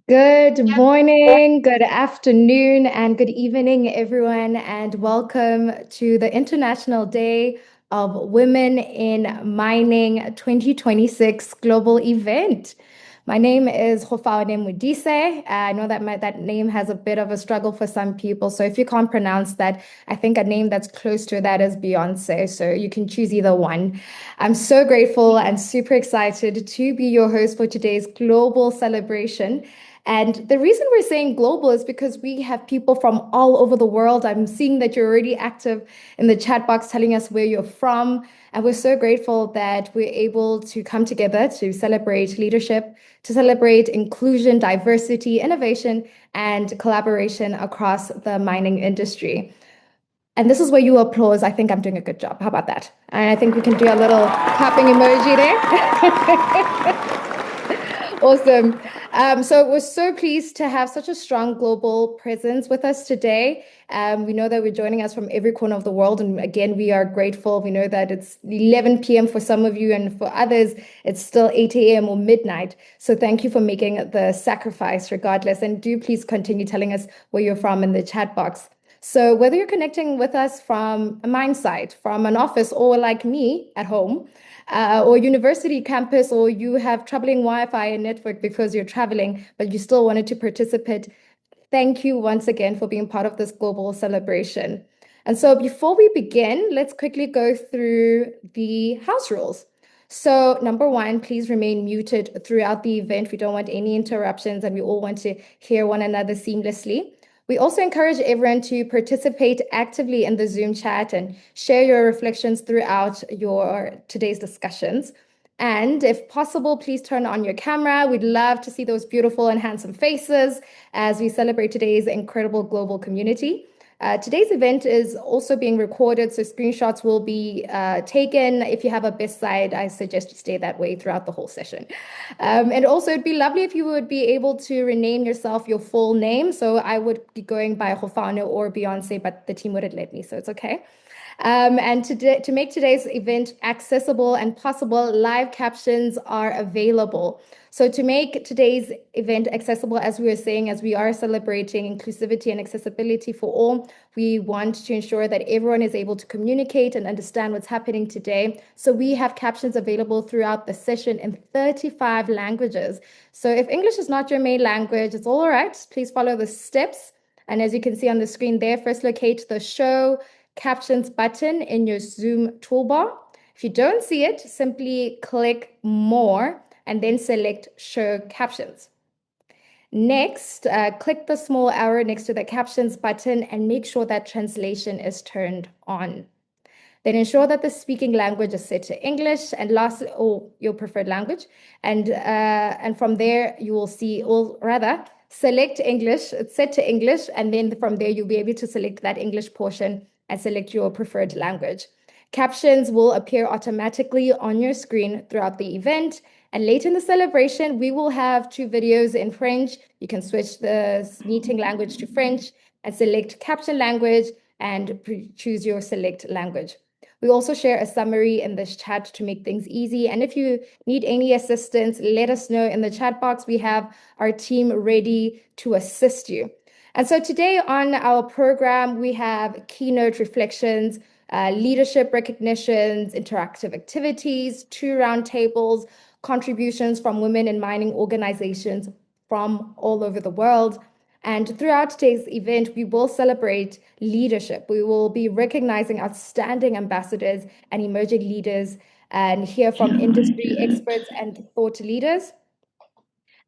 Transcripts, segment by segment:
Good morning, good afternoon, and good evening, everyone, and welcome to the International Day of Women in Mining 2026 global event. My name is Hofaone Modise. I know that that name has a bit of a struggle for some people. So if you can't pronounce that, I think a name that's close to that is Beyonce. So you can choose either one. I'm so grateful and super excited to be your host for today's global celebration. And the reason we're saying global is because we have people from all over the world. I'm seeing that you're already active in the chat box telling us where you're from. And we're so grateful that we're able to come together to celebrate leadership, to celebrate inclusion, diversity, innovation, and collaboration across the mining industry. And this is where you applause. I think I'm doing a good job. How about that? And I think we can do a little clapping emoji there. Awesome. So we're so pleased to have such a strong global presence with us today. We know that we're joining us from every corner of the world. And again, we are grateful. We know that it's 11 p.m. for some of you, and for others, it's still 8 a.m. or midnight. So thank you for making the sacrifice regardless. And do please continue telling us where you're from in the chat box. So whether you're connecting with us from a mine site, from an office, or like me at home, or university campus, or you have troubling Wi-Fi and network because you're traveling, but you still wanted to participate, thank you once again for being part of this global celebration. And so before we begin, let's quickly go through the house rules. So number one, please remain muted throughout the event. We don't want any interruptions and we all want to hear one another seamlessly. We also encourage everyone to participate actively in the Zoom chat and share your reflections throughout your today's discussions. And if possible, please turn on your camera. We'd love to see those beautiful and handsome faces as we celebrate today's incredible global community. Today's event is also being recorded, so screenshots will be taken. If you have a best side, I suggest you stay that way throughout the whole session. And also, it'd be lovely if you would be able to rename yourself your full name. So I would be going by Hofano or Beyonce, but the team wouldn't let me, so it's okay. And to make today's event accessible and possible, live captions are available. So to make today's event accessible, as we were saying, as we are celebrating inclusivity and accessibility for all, we want to ensure that everyone is able to communicate and understand what's happening today. So we have captions available throughout the session in 35 languages. So if English is not your main language, it's all right. Please follow the steps. And as you can see on the screen there, first locate the show captions button in your Zoom toolbar. If you don't see it, simply click more and then select show captions. Next, click the small arrow next to the captions button and make sure that translation is turned on. Then ensure that the speaking language is set to English and last, or your preferred language. And from there, you will see, or rather, select English. It's set to English. And then from there, you'll be able to select that English portion and select your preferred language. Captions will appear automatically on your screen throughout the event. And later in the celebration, we will have two videos in French. You can switch the meeting language to French and select caption language and choose your select language. We also share a summary in this chat to make things easy. And if you need any assistance, let us know in the chat box. We have our team ready to assist you. And so today on our program, we have keynote reflections, leadership recognitions, interactive activities, two roundtables, contributions from women in mining organizations from all over the world. And throughout today's event, we will celebrate leadership. We will be recognizing outstanding ambassadors and emerging leaders and hear from industry experts and thought leaders.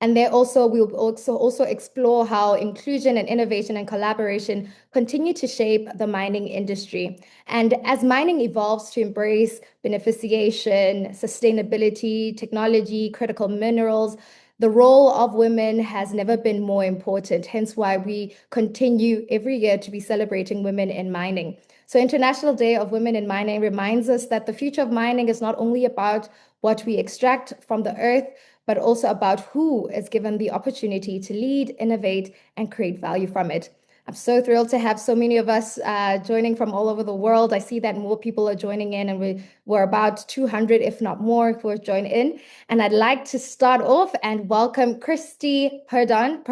And there also we'll also explore how inclusion and innovation and collaboration continue to shape the mining industry. And as mining evolves to embrace beneficiation, sustainability, technology, critical minerals, the role of women has never been more important, hence why we continue every year to be celebrating women in mining. So International Day of Women in Mining reminds us that the future of mining is not only about what we extract from the earth, but also about who is given the opportunity to lead, innovate, and create value from it. I'm so thrilled to have so many of us joining from all over the world. I see that more people are joining in, and we're We're about 200, if not more, who have joined in. And I'd like to start off and welcome Christy Purdon.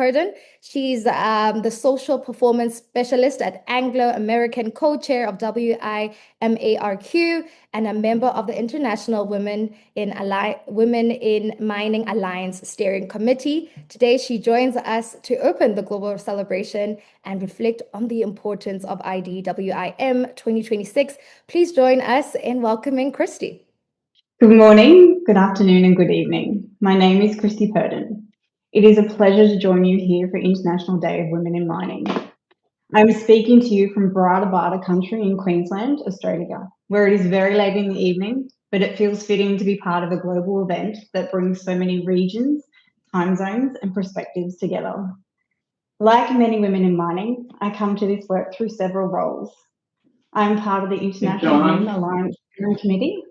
She's the social performance specialist at Anglo American, co-chair of WIMARQ, and a member of the International Women in Mining Alliance Steering Committee. Today, she joins us to open the global celebration and reflect on the importance of IDWIM 2026. Please join us in welcoming Christy. Good morning, good afternoon, and good evening. My name is Christy Purdon. It is a pleasure to join you here for International Day of Women in Mining. I'm speaking to you from Barada Barda country in Queensland, Australia, where it is very late in the evening, but it feels fitting to be part of a global event that brings so many regions, time zones, and perspectives together. Like many women in mining, I come to this work through several roles. I'm part of the International Women Alliance Steering Committee.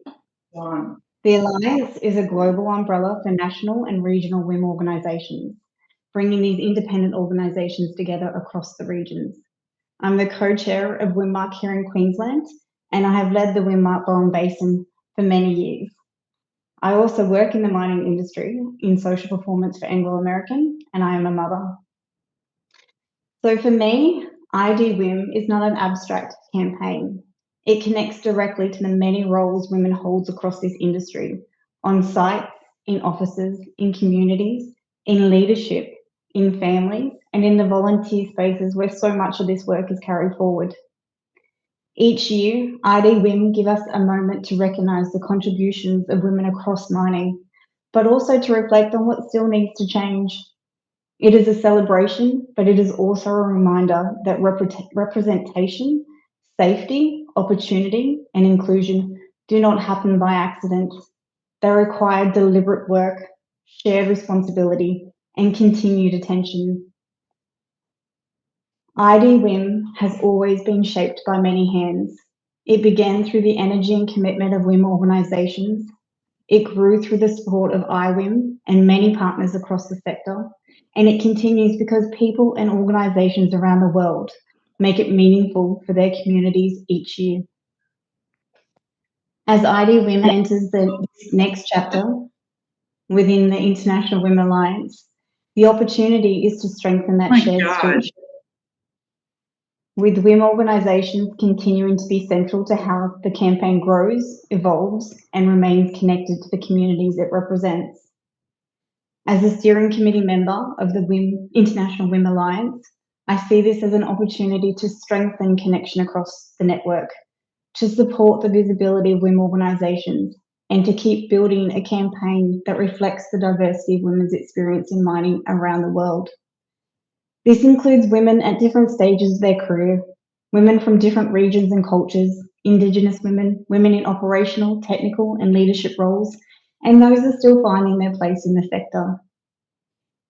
The Alliance is a global umbrella for national and regional WIM organisations, bringing these independent organisations together across the regions. I'm the co-chair of WIMMARC here in Queensland, and I have led the WIMMARC Bowen Basin for many years. I also work in the mining industry in social performance for Anglo American, and I am a mother. So for me, IDWIM is not an abstract campaign. It connects directly to the many roles women hold across this industry, on sites, in offices, in communities, in leadership, in families, and in the volunteer spaces where so much of this work is carried forward. Each year, IDWIM give us a moment to recognise the contributions of women across mining, but also to reflect on what still needs to change. It is a celebration, but it is also a reminder that representation, safety, opportunity, and inclusion do not happen by accident. They require deliberate work, shared responsibility, and continued attention. IDWIM has always been shaped by many hands. It began through the energy and commitment of WIM organisations. It grew through the support of IWIM and many partners across the sector, and it continues because people and organisations around the world make it meaningful for their communities each year. As IDWIM enters the next chapter within the International Women Alliance, the opportunity is to strengthen that shared stewardship, with WIM organisations continuing to be central to how the campaign grows, evolves, and remains connected to the communities it represents. As a steering committee member of the International WIM Alliance, I see this as an opportunity to strengthen connection across the network, to support the visibility of WIM organisations, and to keep building a campaign that reflects the diversity of women's experience in mining around the world. This includes women at different stages of their career, women from different regions and cultures, Indigenous women, women in operational, technical, and leadership roles, and those are still finding their place in the sector.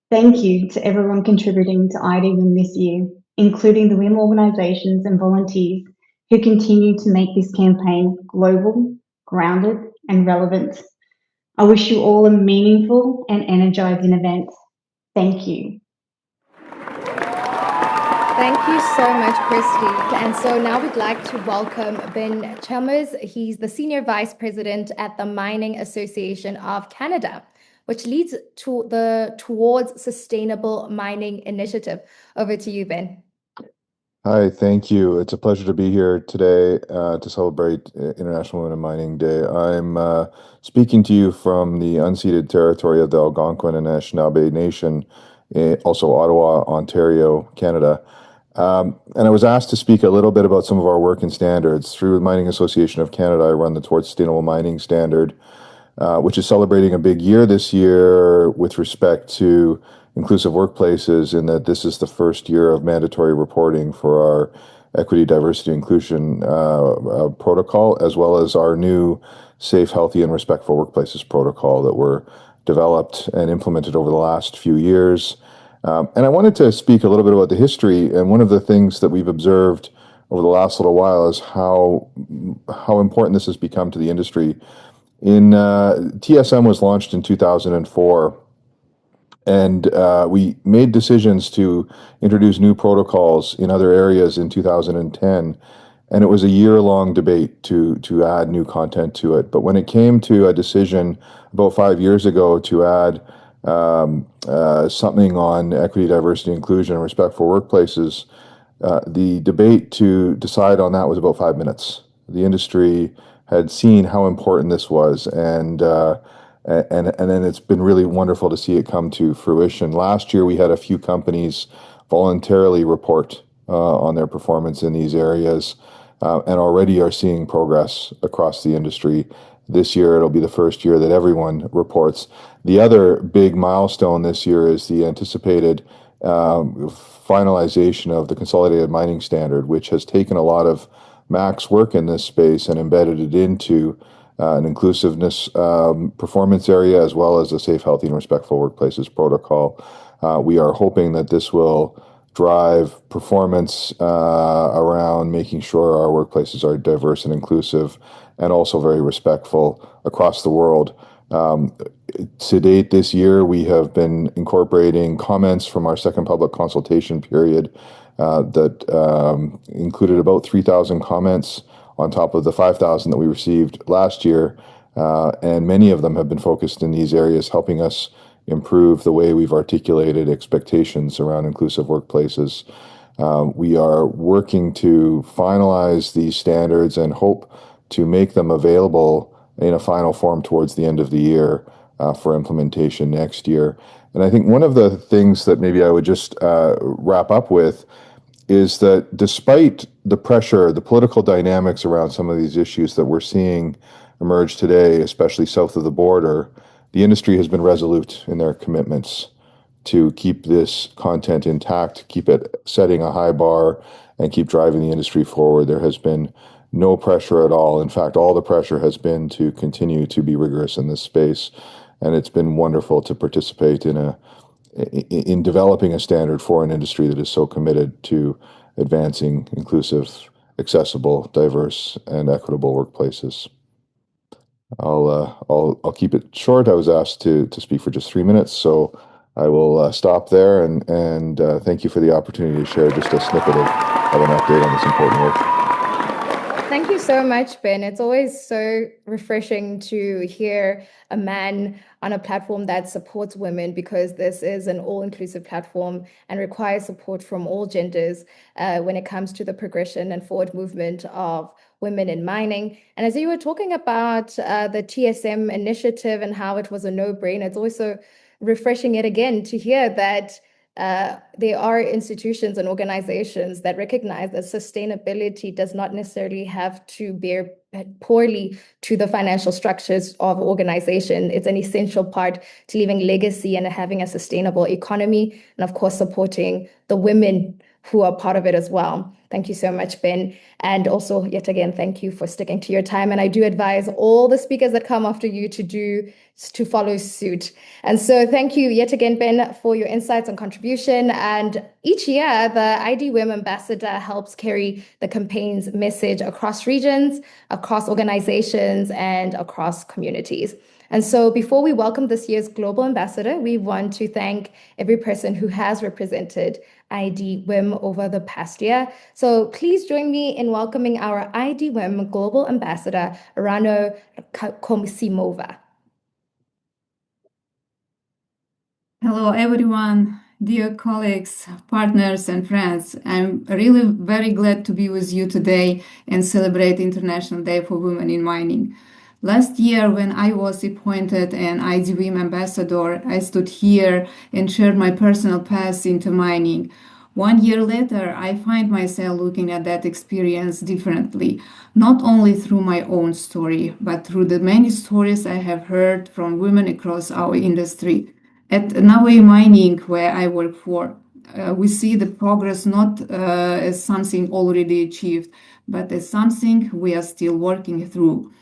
Thank you to everyone contributing to IDWIM this year, including the WIM organisations and volunteers who continue to make this campaign global, grounded, and relevant. I wish you all a meaningful and energising event. Thank you. Thank you so much, Christy. And so now we'd like to welcome Ben Chalmers. He's the Senior Vice President at the Mining Association of Canada, which leads to the Towards Sustainable Mining initiative. Over to you, Ben. Hi, thank you. It's a pleasure to be here today to celebrate International Women in Mining Day. I'm speaking to you from the unceded territory of the Algonquin and Anishinaabe Nation, also Ottawa, Ontario, Canada. And I was asked to speak a little bit about some of our work and standards. Through the Mining Association of Canada, I run the Towards Sustainable Mining Standard, which is celebrating a big year this year with respect to inclusive workplaces, in that this is the first year of mandatory reporting for our equity, diversity, inclusion protocol, as well as our new safe, healthy, and respectful workplaces protocol that were developed and implemented over the last few years. And I wanted to speak a little bit about the history. And one of the things that we've observed over the last little while is how important this has become to the industry. TSM was launched in 2004, and we made decisions to introduce new protocols in other areas in 2010. and it was a year-long debate to add new content to it. But when it came to a decision about 5 years ago to add something on equity, diversity, inclusion, and respect for workplaces, the debate to decide on that was about 5 minutes. The industry had seen how important this was, and then it's been really wonderful to see it come to fruition. Last year, we had a few companies voluntarily report on their performance in these areas, and already are seeing progress across the industry. This year, it'll be the first year that everyone reports. The other big milestone this year is the anticipated finalization of the Consolidated Mining Standard, which has taken a lot of Mac's work in this space and embedded it into an inclusiveness performance area, as well as a safe, healthy, and respectful workplaces protocol. We are hoping that this will drive performance around making sure our workplaces are diverse and inclusive and also very respectful across the world. To date this year, we have been incorporating comments from our second public consultation period that included about 3,000 comments on top of the 5,000 that we received last year. And many of them have been focused in these areas, helping us improve the way we've articulated expectations around inclusive workplaces. We are working to finalize these standards and hope to make them available in a final form towards the end of the year for implementation next year. And I think one of the things that maybe I would just wrap up with is that despite the pressure, the political dynamics around some of these issues that we're seeing emerge today, especially south of the border, the industry has been resolute in their commitments to keep this content intact, keep it setting a high bar, and keep driving the industry forward. There has been no pressure at all. In fact, all the pressure has been to continue to be rigorous in this space. And it's been wonderful to participate in developing a standard for an industry that is so committed to advancing inclusive, accessible, diverse, and equitable workplaces. I'll keep it short. I was asked to speak for just 3 minutes, so I will stop there and thank you for the opportunity to share just a snippet of an update on this important work. Thank you so much, Ben. It's always so refreshing to hear a man on a platform that supports women, because this is an all-inclusive platform and requires support from all genders when it comes to the progression and forward movement of women in mining. And as you were talking about the TSM initiative and how it was a no-brainer, it's also refreshing yet again to hear that there are institutions and organizations that recognize that sustainability does not necessarily have to bear poorly to the financial structures of organization. It's an essential part to leaving legacy and having a sustainable economy, and of course supporting the women who are part of it as well. Thank you so much, Ben. And also, yet again, thank you for sticking to your time. And I do advise all the speakers that come after you to follow suit. And so thank you yet again, Ben, for your insights and contribution. And each year, the IDWM Ambassador helps carry the campaign's message across regions, across organizations, and across communities. And so before we welcome this year's Global Ambassador, we want to thank every person who has represented IDWM over the past year. So please join me in welcoming our IDWM Global Ambassador, Rano Komsimova. Hello, everyone, dear colleagues, partners, and friends. I'm really very glad to be with you today and celebrate International Day for Women in Mining. Last year, when I was appointed an IDWM ambassador, I stood here and shared my personal path into mining. 1 year later, I find myself looking at that experience differently, not only through my own story, but through the many stories I have heard from women across our industry. At Naui Mining, where I work for, we see the progress not as something already achieved, but as something we are still working through.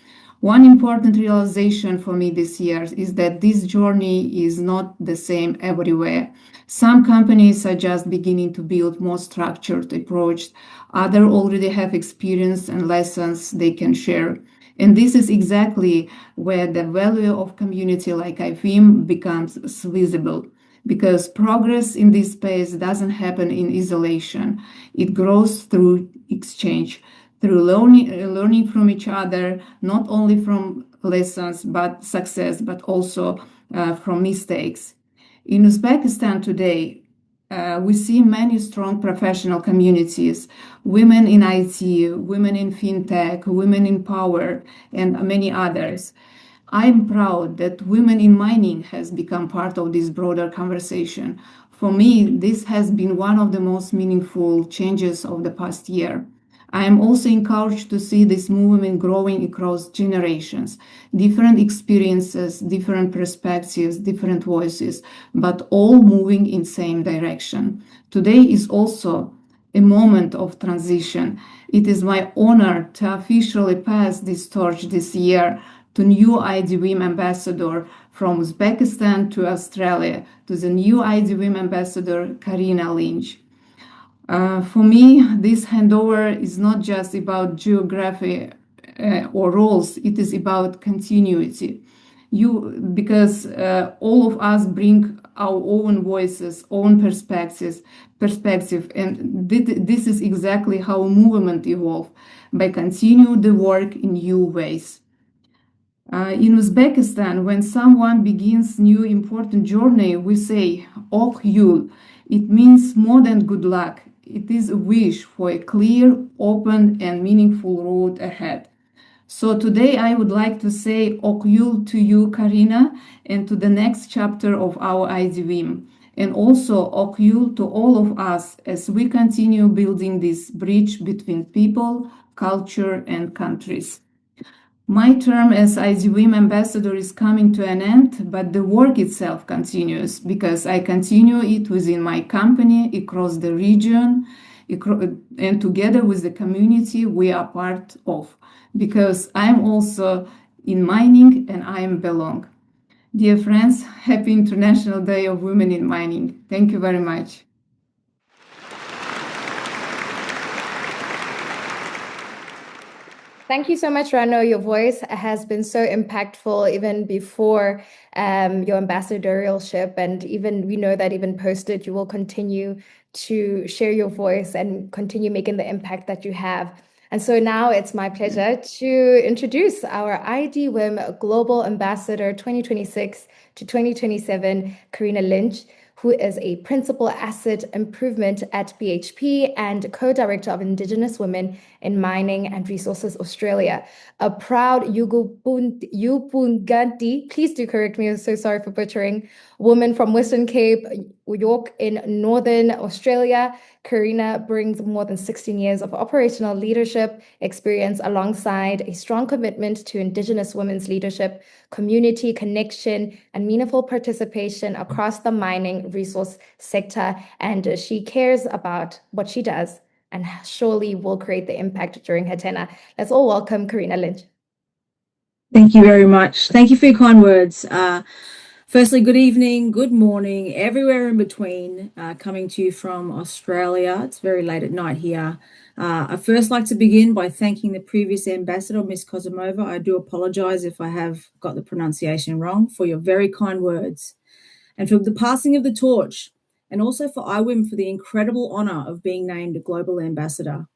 One important realization for me this year is that this journey is not the same everywhere. Some companies are just beginning to build more structured approach. Others already have experience and lessons they can share. And this is exactly where the value of community like IFIM becomes visible, because progress in this space doesn't happen in isolation. It grows through exchange. through learning from each other, not only from lessons, but success, but also from mistakes. In Uzbekistan today, we see many strong professional communities, women in IT, women in fintech, women in power, and many others. I'm proud that women in mining has become part of this broader conversation. For me, this has been one of the most meaningful changes of the past year. I am also encouraged to see this movement growing across generations, different experiences, different perspectives, different voices, but all moving in same direction. Today is also a moment of transition. It is my honor to officially pass this torch this year to new IDWIM ambassador from Uzbekistan to Australia, to the new IDWIM ambassador, Karina Lynch. For me, this handover is not just about geography or roles, it is about continuity. Because all of us bring our own voices, own perspective, and this is exactly how a movement evolves, by continue the work in new ways. In Uzbekistan, when someone begins new important journey, we say "Ok yul." It means more than good luck. It is a wish for a clear, open, and meaningful road ahead. So today I would like to say Ok yul to you, Karina, and to the next chapter of our IDWIM. And also Ok yul to all of us as we continue building this bridge between people, culture, and countries. My term as IDWIM ambassador is coming to an end, but the work itself continues because I continue it within my company, across the region, and together with the community we are part of, because I'm also in mining and I belong. Dear friends, happy International Day of Women in Mining. Thank you very much. Thank you so much, Rano. Your voice has been so impactful even before your ambassadorship, and even we know that even post it, you will continue to share your voice and continue making the impact that you have. And so now it's my pleasure to introduce our IDWIM Global Ambassador 2026 to 2027, Karina Lynch, who is a Principal Asset Improvement at BHP and Co-Director of Indigenous Women in Mining and Resources Australia. A proud Yubunganti, please do correct me, I'm so sorry for butchering, woman from Western Cape, York in Northern Australia. Karina brings more than 16 years of operational leadership experience alongside a strong commitment to Indigenous women's leadership, community connection, and meaningful participation across the mining resource sector. And she cares about what she does and surely will create the impact during her tenure. Let's all welcome Karina Lynch. Thank you very much. Thank you for your kind words. Firstly, good evening, good morning, everywhere in between, coming to you from Australia. It's very late at night here. I'd first like to begin by thanking the previous ambassador, Ms. Kozimova. I do apologise if I have got the pronunciation wrong, for your very kind words and for the passing of the torch, and also for IWIM for the incredible honour of being named a global ambassador.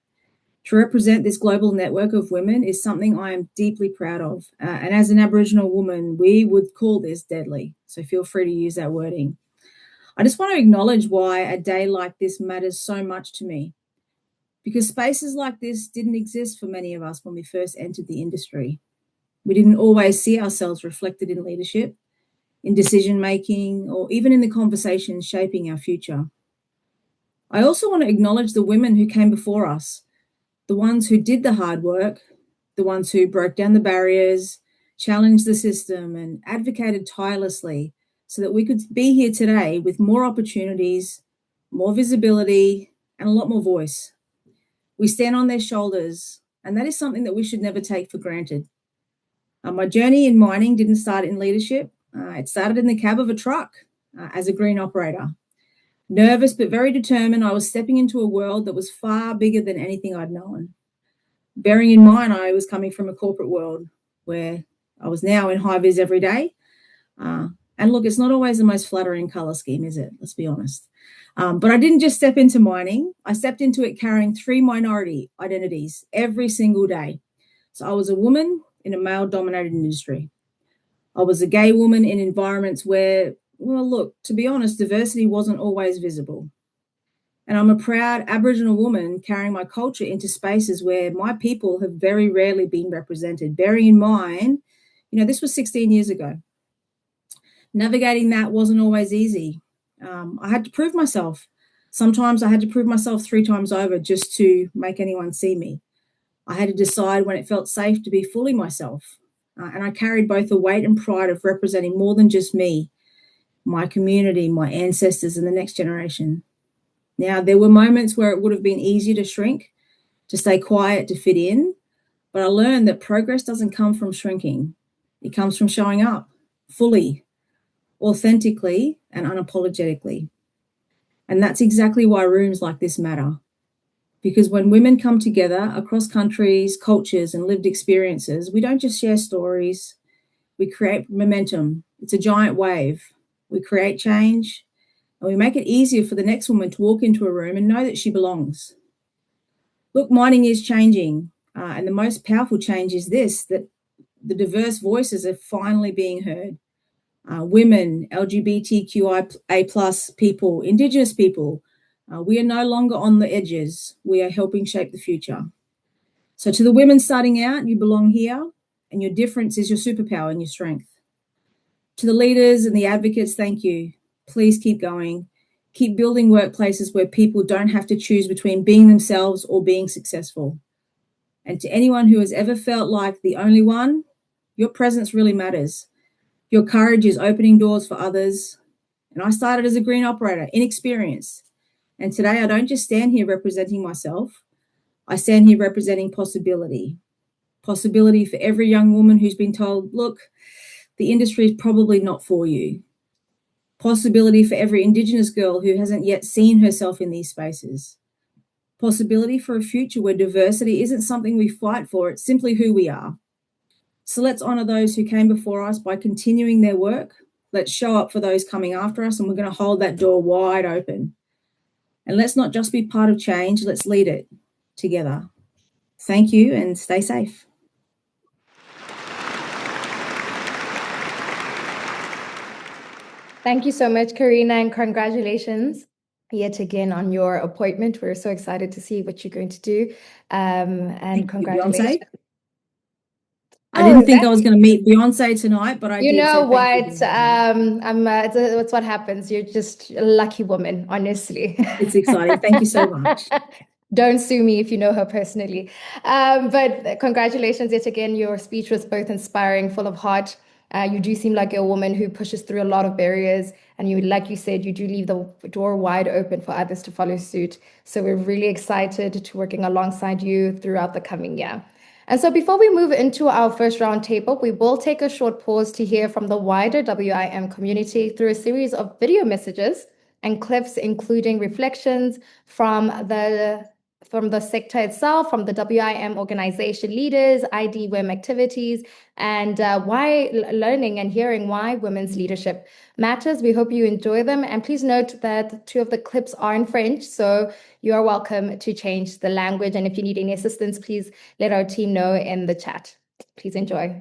To represent this global network of women is something I am deeply proud of. And as an Aboriginal woman, we would call this deadly. So feel free to use that wording. I just want to acknowledge why a day like this matters so much to me. Because spaces like this didn't exist for many of us when we first entered the industry. We didn't always see ourselves reflected in leadership, in decision-making, or even in the conversations shaping our future. I also want to acknowledge the women who came before us, the ones who did the hard work, the ones who broke down the barriers, challenged the system, and advocated tirelessly so that we could be here today with more opportunities, more visibility, and a lot more voice. We stand on their shoulders, and that is something that we should never take for granted. My journey in mining didn't start in leadership. It started in the cab of a truck as a green operator. Nervous but very determined, I was stepping into a world that was far bigger than anything I'd known. Bearing in mind, I was coming from a corporate world where I was now in high vis every day. And look, it's not always the most flattering color scheme, is it? Let's be honest. But I didn't just step into mining. I stepped into it carrying 3 minority identities every single day. So I was a woman in a male-dominated industry. I was a gay woman in environments where, well, look, to be honest, diversity wasn't always visible. And I'm a proud Aboriginal woman carrying my culture into spaces where my people have very rarely been represented. Bearing in mind, this was 16 years ago. Navigating that wasn't always easy. I had to prove myself. Sometimes I had to prove myself 3 times over just to make anyone see me. I had to decide when it felt safe to be fully myself. And I carried both the weight and pride of representing more than just me, my community, my ancestors, and the next generation. Now, there were moments where it would have been easier to shrink, to stay quiet, to fit in. But I learned that progress doesn't come from shrinking. It comes from showing up fully, authentically, and unapologetically. And that's exactly why rooms like this matter. Because when women come together across countries, cultures, and lived experiences, we don't just share stories, we create momentum. It's a giant wave. We create change, and we make it easier for the next woman to walk into a room and know that she belongs. Look, mining is changing, and the most powerful change is this, that the diverse voices are finally being heard. Women, LGBTQIA+ people, Indigenous people, we are no longer on the edges. We are helping shape the future. So to the women starting out, you belong here, and your difference is your superpower and your strength. To the leaders and the advocates, thank you. Please keep going. Keep building workplaces where people don't have to choose between being themselves or being successful. And to anyone who has ever felt like the only one, your presence really matters. Your courage is opening doors for others. And I started as a green operator, inexperienced. And today I don't just stand here representing myself. I stand here representing possibility. Possibility for every young woman who's been told, look, the industry is probably not for you. Possibility for every Indigenous girl who hasn't yet seen herself in these spaces. Possibility for a future where diversity isn't something we fight for, it's simply who we are. So let's honour those who came before us by continuing their work. Let's show up for those coming after us, and we're going to hold that door wide open. And let's not just be part of change, let's lead it together. Thank you, and stay safe. Thank you so much, Karina, and congratulations yet again on your appointment. We're so excited to see what you're going to do. And congratulations. Beyonce. I didn't think I was going to meet Beyonce tonight, but I did. You know so thank what? you. It's what happens. You're just a lucky woman, honestly. It's exciting. Thank you so much. Don't sue me if you know her personally. But congratulations yet again. Your speech was both inspiring, full of heart. You do seem like a woman who pushes through a lot of barriers, and like you said, you do leave the door wide open for others to follow suit. So we're really excited to working alongside you throughout the coming year. And so before we move into our first roundtable, we will take a short pause to hear from the wider WIM community through a series of video messages and clips, including reflections from the sector itself, from the WIM organization leaders, IDWIM activities, and why learning and hearing why women's leadership matters. We hope you enjoy them. And please note that 2 of the clips are in French, so you are welcome to change the language. And if you need any assistance, please let our team know in the chat. Please enjoy.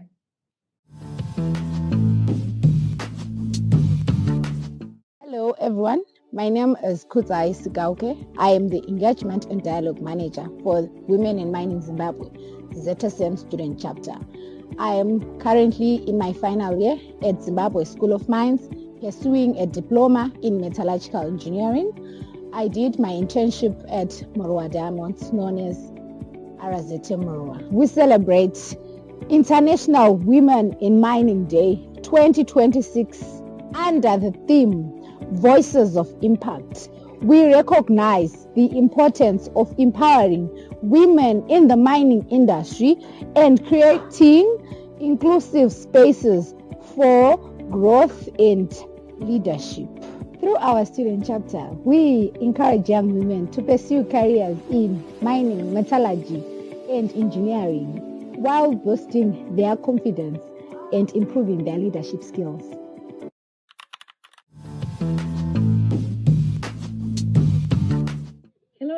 Hello, everyone. My name is Kutsai Sigauke. I am the Engagement and Dialogue Manager for Women in Mining Zimbabwe, ZSM Student Chapter. I am currently in my final year at Zimbabwe School of Mines, pursuing a diploma in metallurgical engineering. I did my internship at Morwa Diamonds, known as RZT Morwa. We celebrate International Women in Mining Day 2026 under the theme Voices of Impact. We recognize the importance of empowering women in the mining industry and creating inclusive spaces for growth and leadership. Through our student chapter, we encourage young women to pursue careers in mining, metallurgy, and engineering while boosting their confidence and improving their leadership skills.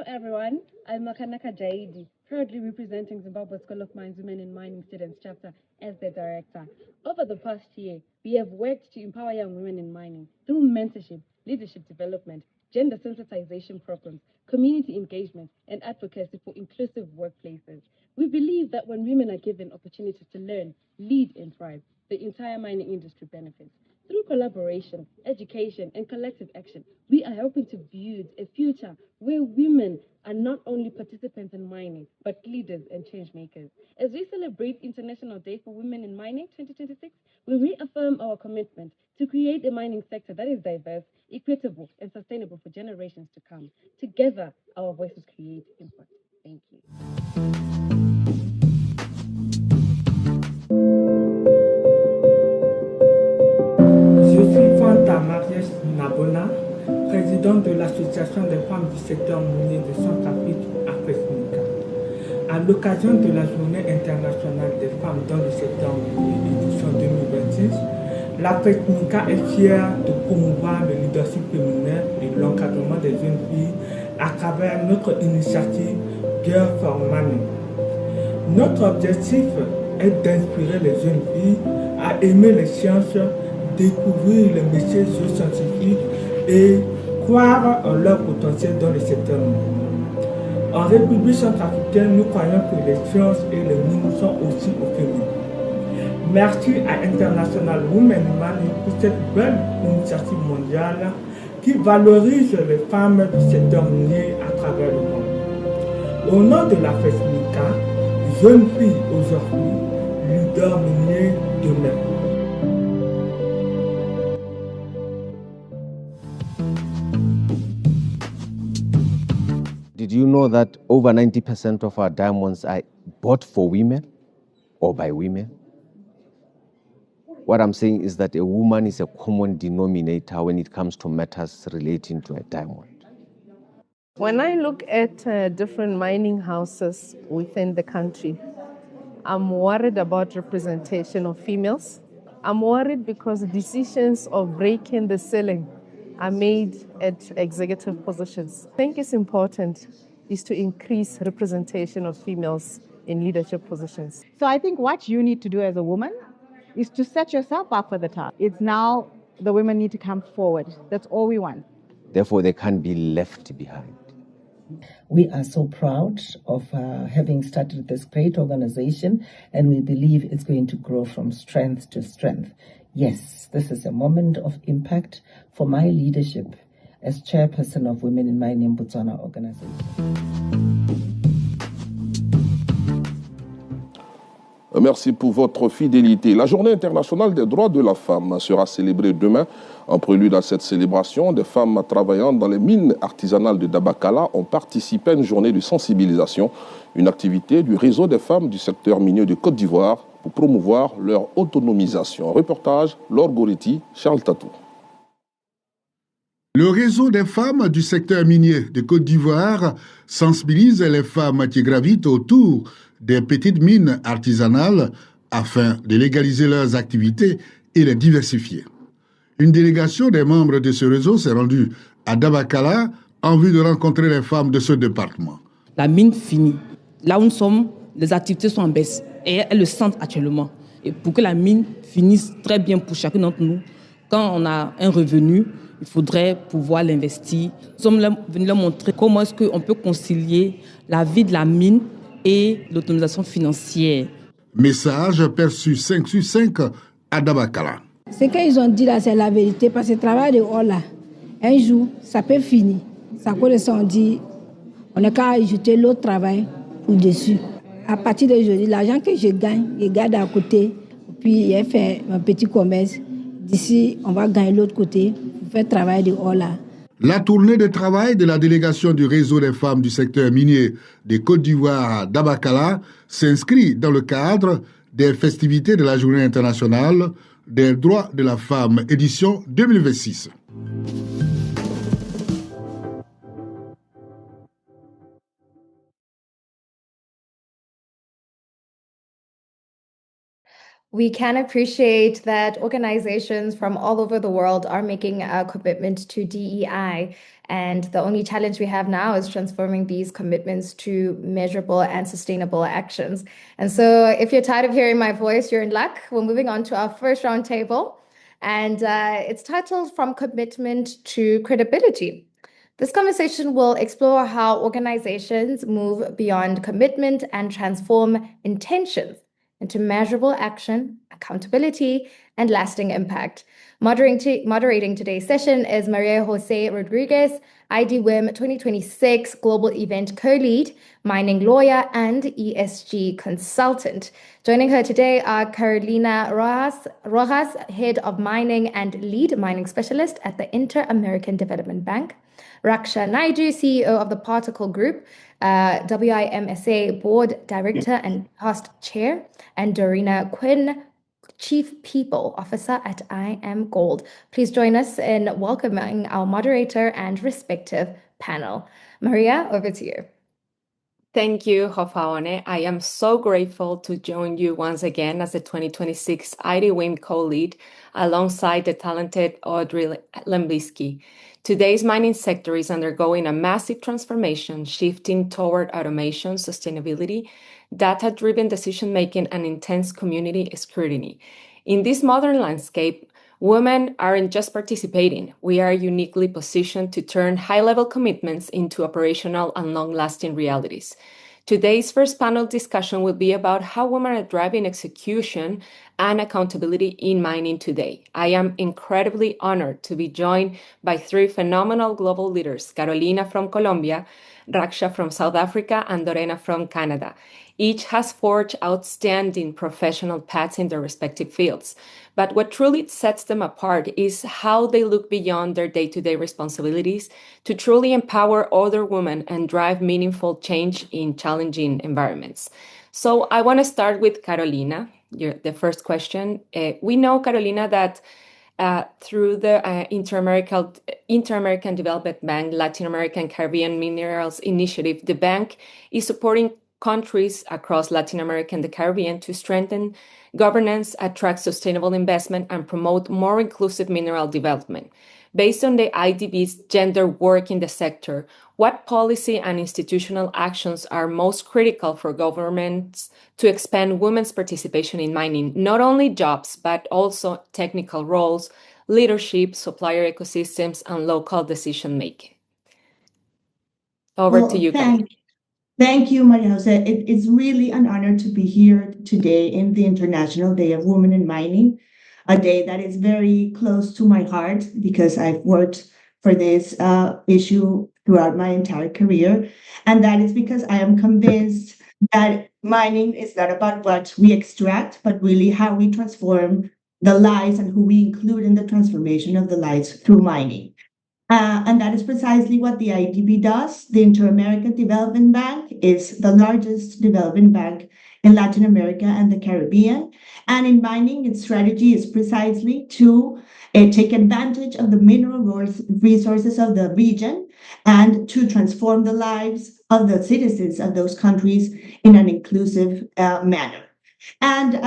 everyone. I'm Makanaka Jaidi, proudly representing Zimbabwe School of Mines Women in Mining Students Chapter as the director. Over the past year, we have worked to empower young women in mining through mentorship, leadership development, gender sensitization programs, community engagement, and advocacy for inclusive workplaces. We believe that when women are given opportunities to learn, lead, and thrive, the entire mining industry benefits. Through collaboration, education, and collective action, we are helping to build a future where women are not only participants in mining, but leaders and change makers. As we celebrate International Day for Women in Mining 2026, we reaffirm our commitment to create a mining sector that is diverse, equitable, and sustainable for generations to come. Together, our voices create impact. Thank you. Je suis Fanta Mariès Nabona, présidente de l'Association des femmes du secteur minier de Centrafrique Afresmica. À l'occasion de la Journée internationale des femmes dans le secteur minier édition 2026, l'Afresmica est fière de promouvoir le leadership féminin et l'encadrement des jeunes filles à travers notre initiative Girl for Money. Notre objectif est d'inspirer les jeunes filles à aimer les sciences, découvrir les métiers géoscientifiques et croire en leur potentiel dans le secteur minier. En République centrafricaine, nous croyons que les sciences et les mines sont aussi au féminin. Merci à International Women Mining pour cette belle initiative mondiale qui valorise les femmes du secteur minier à travers le monde. Au nom de la FESMICA, jeune fille aujourd'hui, leader minier demain. Did you know that over 90% of our diamonds are bought for women or by women? What I'm saying is that a woman is a common denominator when it comes to matters relating to a diamond. When I look at different mining houses within the country, I'm worried about representation of females. I'm worried because decisions of breaking the ceiling are made at executive positions. I think it's important is to increase representation of females in leadership positions. So I think what you need to do as a woman is to set yourself up for the task. It's now the women need to come forward. That's all we want. Therefore, they can't be left behind. We are so proud of having started this great organization, and we believe it's going to grow from strength to strength. Yes, this is a moment of impact for my leadership as chairperson of Women in Mining Botswana organization. Merci pour votre fidélité. La Journée internationale des droits de la femme sera célébrée demain. En prélude à cette célébration, des femmes travaillant dans les mines artisanales de Dabakala ont participé à une journée de sensibilisation, une activité du réseau des femmes du secteur minier de Côte d'Ivoire pour promouvoir leur autonomisation. Reportage, Laure Goretti, Charles Tatou. Le réseau des femmes du secteur minier de Côte d'Ivoire sensibilise les femmes qui gravitent autour des petites mines artisanales afin de légaliser leurs activités et les diversifier. Une délégation des membres de ce réseau s'est rendue à Dabakala en vue de rencontrer les femmes de ce département. La mine finit. Là où nous sommes, les activités sont en baisse et elles le sentent actuellement. Et pour que la mine finisse très bien pour chacun d'entre nous, quand on a un revenu, il faudrait pouvoir l'investir. Nous sommes venus leur montrer comment est-ce qu'on peut concilier la vie de la mine et l'autonomisation financière. Message perçu 5 sur 5 à Dabakala. Ce qu'ils ont dit là, c'est la vérité, parce que le travail de haut là, un jour, ça peut finir. Ça correspond, on dit, on n'a qu'à ajouter l'autre travail au-dessus. À partir d'aujourd'hui, l'argent que je gagne, je garde à côté, puis j'ai fait un petit commerce. D'ici, on va gagner l'autre côté pour faire le travail de haut là. La tournée de travail de la délégation du réseau des femmes du secteur minier de Côte d'Ivoire à Dabakala s'inscrit dans le cadre des festivités de la Journée internationale des droits de la femme, édition 2026. We can appreciate that organizations from all over the world are making a commitment to DEI. And the only challenge we have now is transforming these commitments to measurable and sustainable actions. And so, if you're tired of hearing my voice, you're in luck. We're moving on to our first roundtable, and it's titled From Commitment to Credibility. This conversation will explore how organizations move beyond commitment and transform intentions into measurable action, accountability, and lasting impact. Moderating today's session is Maria Jose Rodriguez, IDWIM 2026 Global Event Co-Lead, mining lawyer, and ESG consultant. Joining her today are Carolina Rojas, Head of Mining and Lead Mining Specialist at the Inter-American Development Bank, Raksha Naidu, CEO of the Particle Group, WIMSA Board Director and past Chair, and Dorina Quinn, Chief People Officer at IAMGOLD. Please join us in welcoming our moderator and respective panel. Maria, over to you. Thank you, Hofaone. I am so grateful to join you once again as the 2026 IDWIM co-lead alongside the talented Audrey Lembisky. Today's mining sector is undergoing a massive transformation, shifting toward automation, sustainability, data-driven decision-making, and intense community scrutiny. In this modern landscape, women aren't just participating. We are uniquely positioned to turn high-level commitments into operational and long-lasting realities. Today's first panel discussion will be about how women are driving execution and accountability in mining today. I am incredibly honored to be joined by three phenomenal global leaders, Carolina from Colombia, Raksha from South Africa, and Dorena from Canada. Each has forged outstanding professional paths in their respective fields. But what truly sets them apart is how they look beyond their day-to-day responsibilities to truly empower other women and drive meaningful change in challenging environments. So I want to start with Carolina, the first question. We know, Carolina, that through the Inter-American Development Bank, Latin American Caribbean Minerals Initiative, the bank is supporting countries across Latin America and the Caribbean to strengthen governance, attract sustainable investment, and promote more inclusive mineral development. Based on the IDB's gender work in the sector, what policy and institutional actions are most critical for governments to expand women's participation in mining, not only jobs, but also technical roles, leadership, supplier ecosystems, and local decision-making? Over to you, Carolina. Thank you, Maria Jose. It's really an honor to be here today in the International Day of Women in Mining, a day that is very close to my heart because I've worked for this issue throughout my entire career. And that is because I am convinced that mining is not about what we extract, but really how we transform the lives and who we include in the transformation of the lives through mining. And that is precisely what the IDB does. The Inter-American Development Bank is the largest development bank in Latin America and the Caribbean. And in mining, its strategy is precisely to take advantage of the mineral resources of the region and to transform the lives of the citizens of those countries in an inclusive manner. And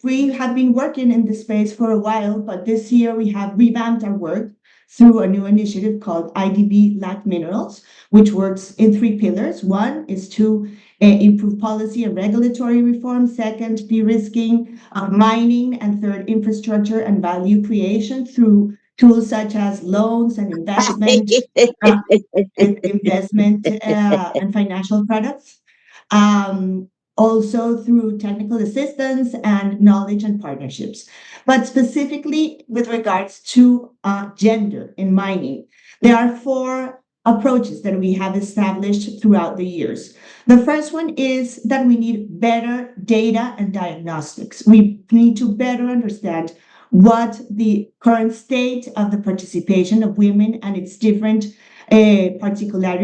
we have been working in this space for a while, but this year we have revamped our work through a new initiative called IDB LAC Minerals, which works in three pillars. One is to improve policy and regulatory reform. Second, de-risking of mining. And third, infrastructure and value creation through tools such as loans and investment, and financial products. Also through technical assistance and knowledge and partnerships. But specifically with regards to gender in mining, there are four approaches that we have established throughout the years. The first one is that we need better data and diagnostics. We need to better understand what the current state of the participation of women and its different particular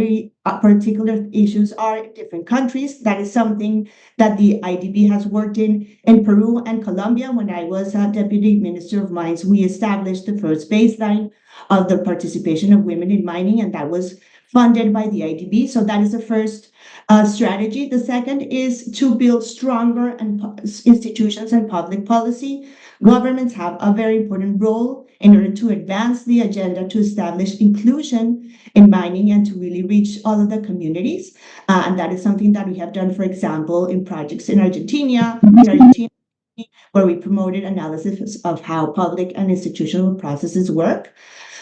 issues are in different countries. That is something that the IDB has worked in Peru and Colombia. When I was Deputy Minister of Mines, we established the first baseline of the participation of women in mining, and that was funded by the IDB. So that is the first strategy. The second is to build stronger institutions and public policy. Governments have a very important role in order to advance the agenda to establish inclusion in mining and to really reach all of the communities. And that is something that we have done, for example, in projects in Argentina, where we promoted analysis of how public and institutional processes work.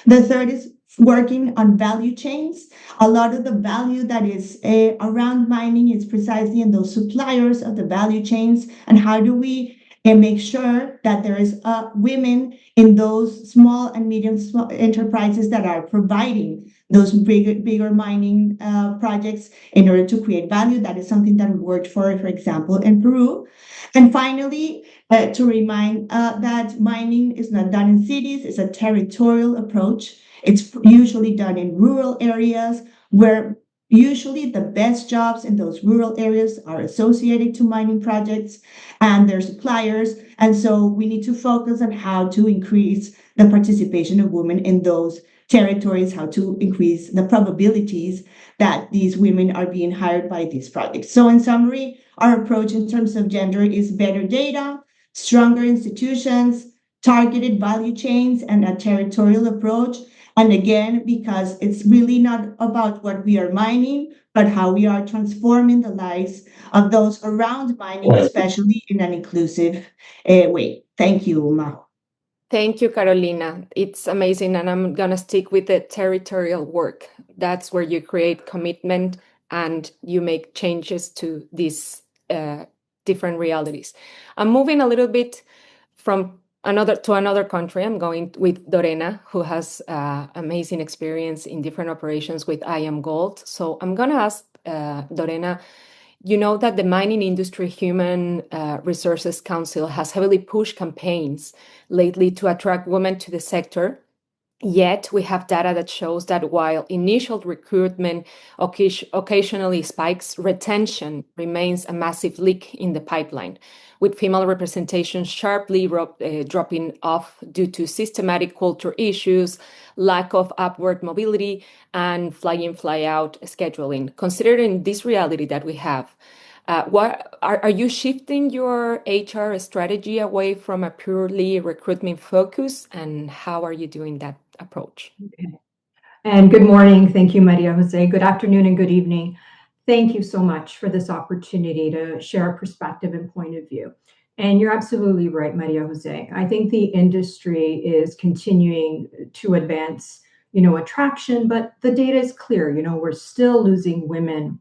The third is working on value chains. A lot of the value that is around mining is precisely in those suppliers of the value chains. And how do we make sure that there is women in those small and medium enterprises that are providing those bigger mining projects in order to create value? That is something that we worked for example, in Peru. And finally, to remind that mining is not done in cities, it's a territorial approach. It's usually done in rural areas where usually the best jobs in those rural areas are associated to mining projects and their suppliers. And so we need to focus on how to increase the participation of women in those territories, how to increase the probabilities that these women are being hired by these projects. So in summary, our approach in terms of gender is better data, stronger institutions, targeted value chains, and a territorial approach. And again, because it's really not about what we are mining, but how we are transforming the lives of those around mining, especially in an inclusive way. Thank you, Majo. Thank you, Carolina. It's amazing. And I'm going to stick with the territorial work. That's where you create commitment and you make changes to these different realities. I'm moving a little bit from another country. I'm going with Dorena, who has amazing experience in different operations with IAMGOLD. So I'm going to ask Dorena, you know that the Mining Industry Human Resources Council has heavily pushed campaigns lately to attract women to the sector. Yet we have data that shows that while initial recruitment occasionally spikes, retention remains a massive leak in the pipeline, with female representation sharply dropping off due to systematic culture issues, lack of upward mobility, and fly-in, fly-out scheduling. Considering this reality that we have, what are you shifting your HR strategy away from a purely recruitment focus, and how are you doing that approach? Okay. And good morning. Thank you, Maria Jose. Good afternoon and good evening. Thank you so much for this opportunity to share a perspective and point of view. And you're absolutely right, Maria Jose. I think the industry is continuing to advance, attraction, but the data is clear. We're still losing women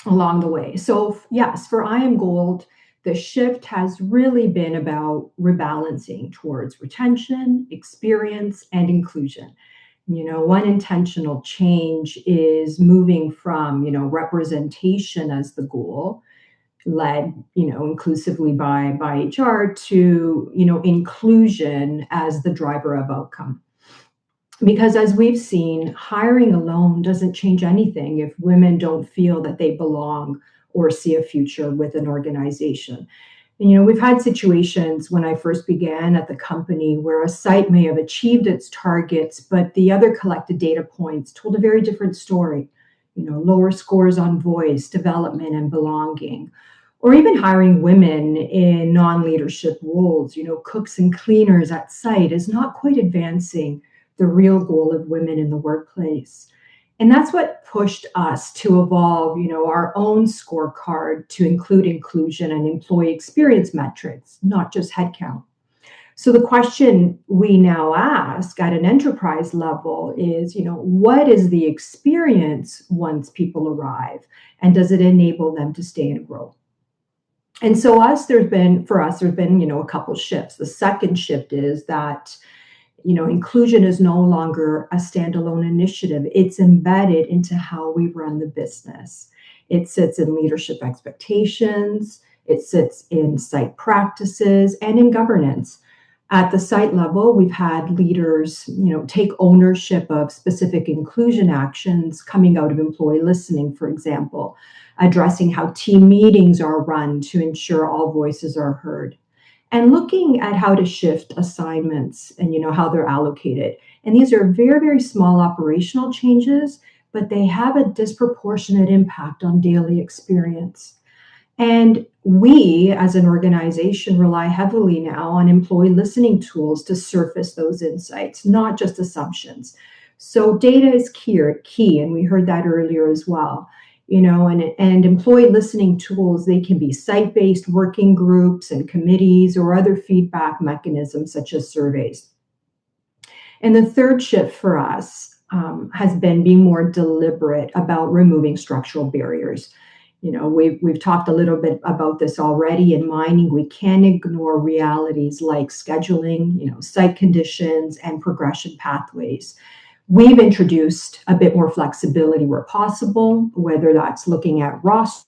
along the way. So yes, for IAMGOLD, the shift has really been about rebalancing towards retention, experience, and inclusion. One intentional change is moving from, representation as the goal, led, inclusively by HR, to, inclusion as the driver of outcome. Because as we've seen, hiring alone doesn't change anything if women don't feel that they belong or see a future with an organization. And, we've had situations when I first began at the company where a site may have achieved its targets, but the other collected data points told a very different story. Lower scores on voice, development, and belonging. Or even hiring women in non-leadership roles, cooks and cleaners at site is not quite advancing the real goal of women in the workplace. And that's what pushed us to evolve, our own scorecard to include inclusion and employee experience metrics, not just headcount. So the question we now ask at an enterprise level is, what is the experience once people arrive? And does it enable them to stay and grow? And so there's been a couple shifts. The second shift is that inclusion is no longer a standalone initiative. It's embedded into how we run the business. It sits in leadership expectations, it sits in site practices, and in governance. At the site level, we've had leaders, take ownership of specific inclusion actions coming out of employee listening, for example, addressing how team meetings are run to ensure all voices are heard. And looking at how to shift assignments and how they're allocated. And these are very, very small operational changes, but they have a disproportionate impact on daily experience. And we, as an organization, rely heavily now on employee listening tools to surface those insights, not just assumptions. So data is key, and we heard that earlier as well. And employee listening tools, they can be site-based working groups and committees or other feedback mechanisms such as surveys. And the third shift for us has been being more deliberate about removing structural barriers. We've talked a little bit about this already. In mining, we can't ignore realities like scheduling, site conditions, and progression pathways. We've introduced a bit more flexibility where possible, whether that's looking at roster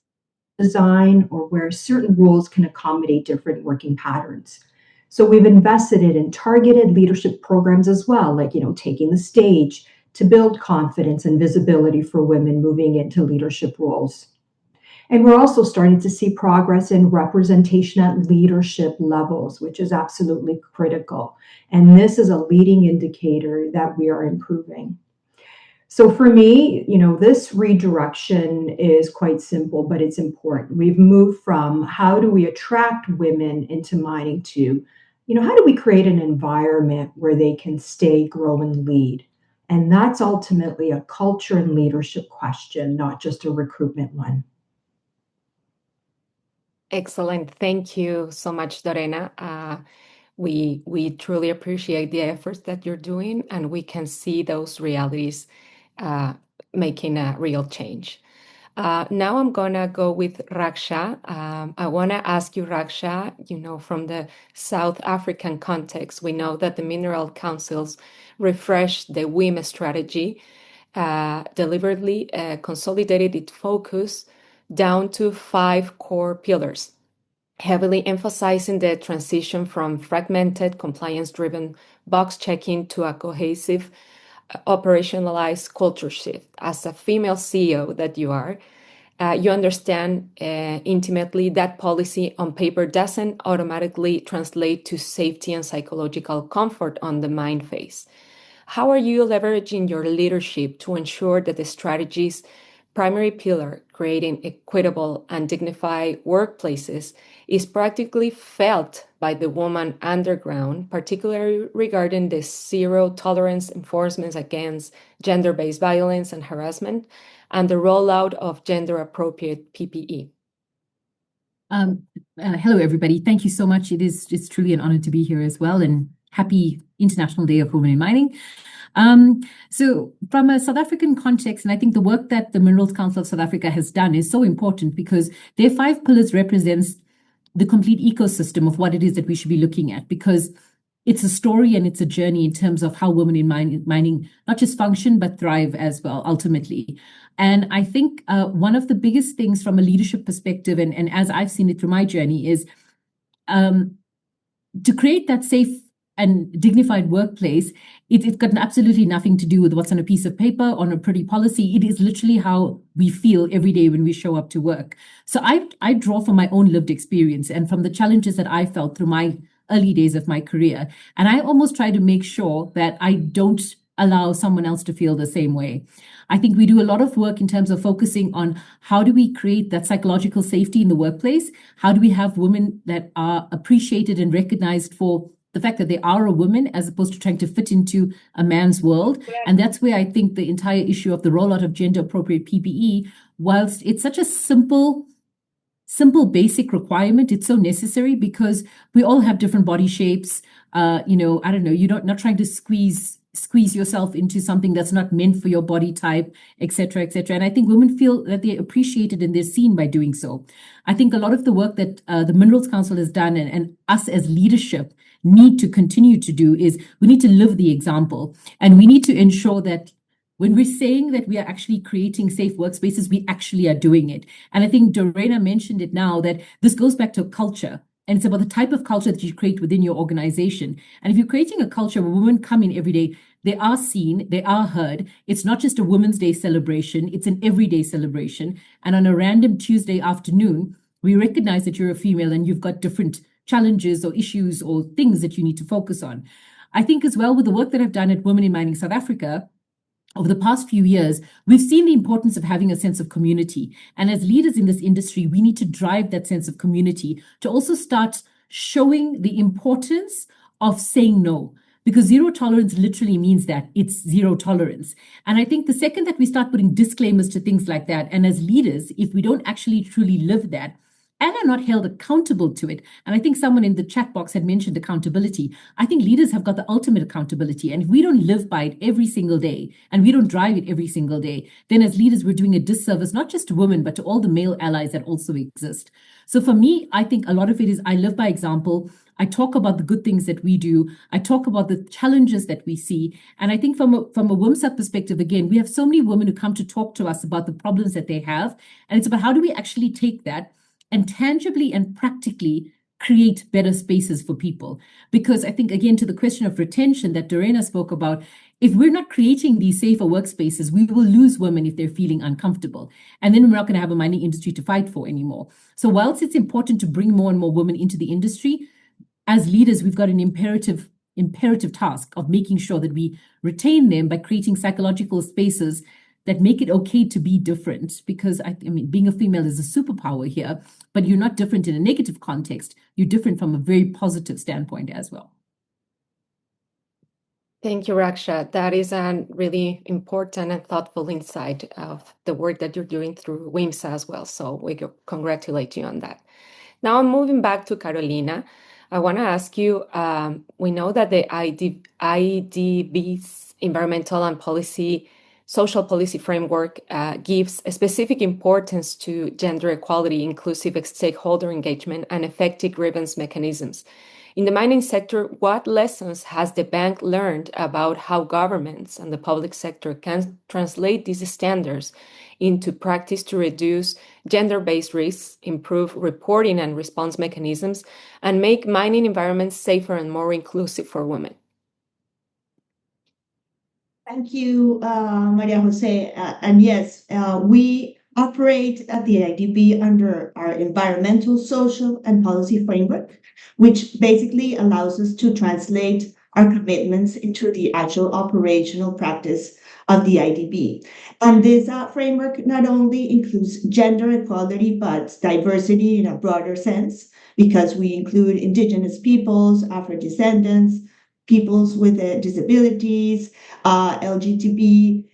design or where certain roles can accommodate different working patterns. So we've invested in targeted leadership programs as well, like, taking the stage to build confidence and visibility for women moving into leadership roles. And we're also starting to see progress in representation at leadership levels, which is absolutely critical. And this is a leading indicator that we are improving. So for me, this redirection is quite simple, but it's important. We've moved from how do we attract women into mining to, how do we create an environment where they can stay, grow, and lead? And that's ultimately a culture and leadership question, not just a recruitment one. Excellent. Thank you so much, Dorena. We truly appreciate the efforts that you're doing, and we can see those realities making a real change. Now I'm gonna go with Raksha. I wanna ask you, Raksha, from the South African context, we know that the Mineral Councils refreshed the WIM strategy, deliberately consolidated its focus down to 5 core pillars, heavily emphasizing the transition from fragmented, compliance-driven box checking to a cohesive, operationalized culture shift. As a female CEO that you are, you understand intimately that policy on paper doesn't automatically translate to safety and psychological comfort on the mine phase. How are you leveraging your leadership to ensure that the strategy's primary pillar, creating equitable and dignified workplaces, is practically felt by the woman underground, particularly regarding the zero tolerance enforcements against gender-based violence and harassment, and the rollout of gender-appropriate PPE? Hello, everybody. Thank you so much. It's truly an honor to be here as well, and happy International Day of Women in Mining. So from a South African context, and I think the work that the Minerals Council of South Africa has done is so important because their 5 pillars represents the complete ecosystem of what it is that we should be looking at, because it's a story and it's a journey in terms of how women in mining not just function, but thrive as well, ultimately. And I think one of the biggest things from a leadership perspective, and as I've seen it through my journey, is to create that safe and dignified workplace. It's got absolutely nothing to do with what's on a piece of paper, on a pretty policy. It is literally how we feel every day when we show up to work. So I draw from my own lived experience and from the challenges that I felt through my early days of my career. And I almost try to make sure that I don't allow someone else to feel the same way. I think we do a lot of work in terms of focusing on how do we create that psychological safety in the workplace? How do we have women that are appreciated and recognized for the fact that they are a woman as opposed to trying to fit into a man's world? And that's where I think the entire issue of the rollout of gender appropriate PPE, whilst it's such a simple basic requirement, it's so necessary because we all have different body shapes. I don't know, you're not trying to squeeze yourself into something that's not meant for your body type, et cetera, et cetera. And I think women feel that they're appreciated and they're seen by doing so. I think a lot of the work that the Minerals Council has done and us as leadership need to continue to do is we need to live the example, and we need to ensure that when we're saying that we are actually creating safe workspaces, we actually are doing it. And I think Dorena mentioned it now, that this goes back to culture. And it's about the type of culture that you create within your organization. And if you're creating a culture where women come in every day, they are seen, they are heard. It's not just a Women's Day celebration, it's an everyday celebration. And on a random Tuesday afternoon, we recognize that you're a female and you've got different challenges or issues or things that you need to focus on. I think as well with the work that I've done at Women in Mining South Africa, over the past few years, we've seen the importance of having a sense of community. And as leaders in this industry, we need to drive that sense of community to also start showing the importance of saying no. Because zero tolerance literally means that it's zero tolerance. And I think the second that we start putting disclaimers to things like that, and as leaders, if we don't actually truly live that, and are not held accountable to it. And I think someone in the chat box had mentioned accountability. I think leaders have got the ultimate accountability. And if we don't live by it every single day, and we don't drive it every single day, then as leaders, we're doing a disservice, not just to women, but to all the male allies that also exist. So for me, I think a lot of it is I live by example. I talk about the good things that we do. I talk about the challenges that we see. And I think from a WIMSA perspective, again, we have so many women who come to talk to us about the problems that they have. And it's about how do we actually take that and tangibly and practically create better spaces for people. Because I think, again, to the question of retention that Dorena spoke about, if we're not creating these safer workspaces, we will lose women if they're feeling uncomfortable. And then we're not going to have a mining industry to fight for anymore. So whilst it's important to bring more and more women into the industry, as leaders, we've got an imperative task of making sure that we retain them by creating psychological spaces that make it okay to be different. Because I mean, being a female is a superpower here, but you're not different in a negative context. You're different from a very positive standpoint as well. Thank you, Raksha. That is a really important and thoughtful insight of the work that you're doing through WIMSA as well. So we congratulate you on that. Now I'm moving back to Carolina. I want to ask you, we know that the IDB's environmental and social policy framework gives a specific importance to gender equality, inclusive stakeholder engagement, and effective grievance mechanisms. In the mining sector, what lessons has the bank learned about how governments and the public sector can translate these standards into practice to reduce gender-based risks, improve reporting and response mechanisms, and make mining environments safer and more inclusive for women? Thank you, Maria Jose. And yes, we operate at the IDB under our environmental, social, and policy framework, which basically allows us to translate our commitments into the actual operational practice of the IDB. And this framework not only includes gender equality, but diversity in a broader sense, because we include Indigenous peoples, Afro-descendants, peoples with disabilities, LGBT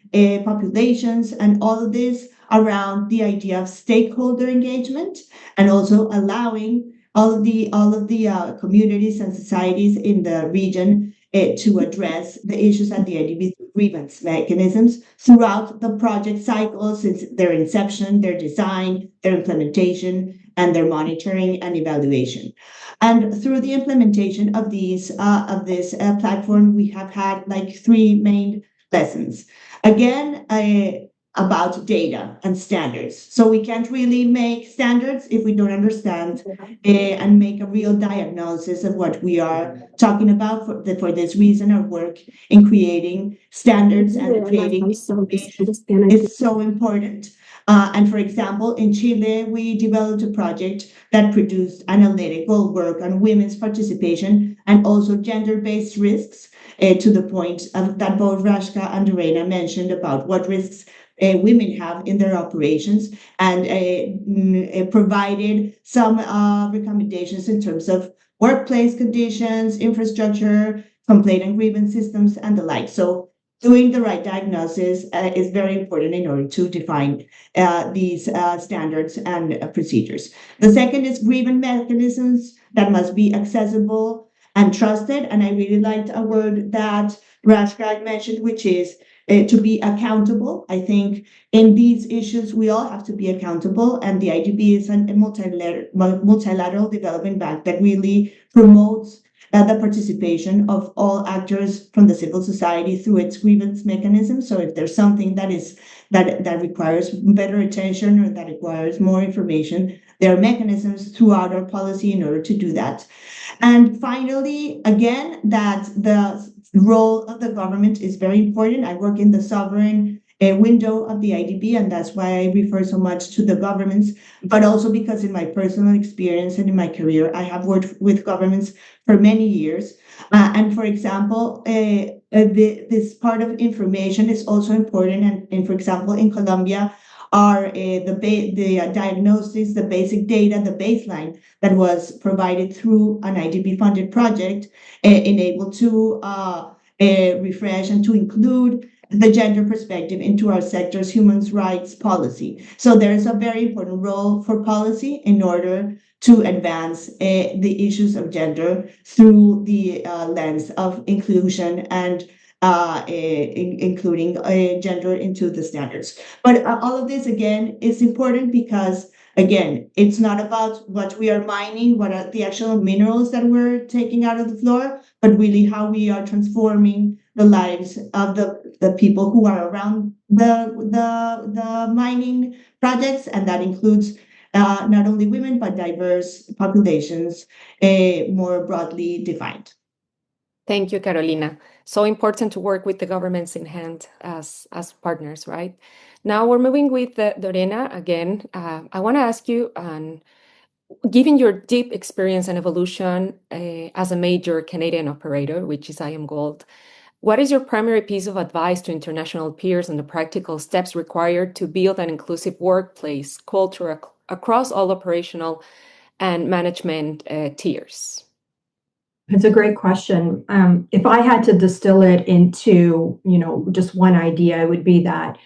populations, and all of this around the idea of stakeholder engagement, and also allowing all of the communities and societies in the region to address the issues at the IDB's grievance mechanisms throughout the project cycle, since their inception, their design, their implementation, and their monitoring and evaluation. And through the implementation of this platform, we have had like three main lessons. Again, about data and standards. So we can't really make standards if we don't understand and make a real diagnosis of what we are talking about. For this reason, our work in creating standards and creating information is so important. And for example, in Chile, we developed a project that produced analytical work on women's participation and also gender-based risks, to the point that both Rashka and Dorena mentioned about what risks women have in their operations, and provided some recommendations in terms of workplace conditions, infrastructure, complaint and grievance systems, and the like. So doing the right diagnosis is very important in order to define these standards and procedures. The second is grievance mechanisms that must be accessible and trusted. And I really liked a word that Rashka mentioned, which is to be accountable. I think in these issues, we all have to be accountable. And the IDB is a multilateral development bank that really promotes the participation of all actors from the civil society through its grievance mechanism. So if there's something that requires better attention or that requires more information, there are mechanisms throughout our policy in order to do that. And finally, again, that the role of the government is very important. I work in the sovereign window of the IDB, and that's why I refer so much to the governments, but also because in my personal experience and in my career, I have worked with governments for many years. And for example, this part of information is also important. And for example, in Colombia, are the diagnosis, the basic data, the baseline that was provided through an IDB-funded project, enabled to refresh and to include the gender perspective into our sector's human rights policy. So there's a very important role for policy in order to advance the issues of gender through the lens of inclusion and including gender into the standards. But all of this, again, is important because, again, it's not about what we are mining, what are the actual minerals that we're taking out of the floor, but really how we are transforming the lives of the people who are around the mining projects, and that includes not only women, but diverse populations, more broadly defined. Thank you, Carolina. So important to work with the governments in hand as partners, right? Now we're moving with Lorena again. I want to ask you, given your deep experience and evolution as a major Canadian operator, which is IAMGOLD, what is your primary piece of advice to international peers on the practical steps required to build an inclusive workplace culture across all operational and management tiers? It's a great question. If I had to distill it into, just one idea, it would be that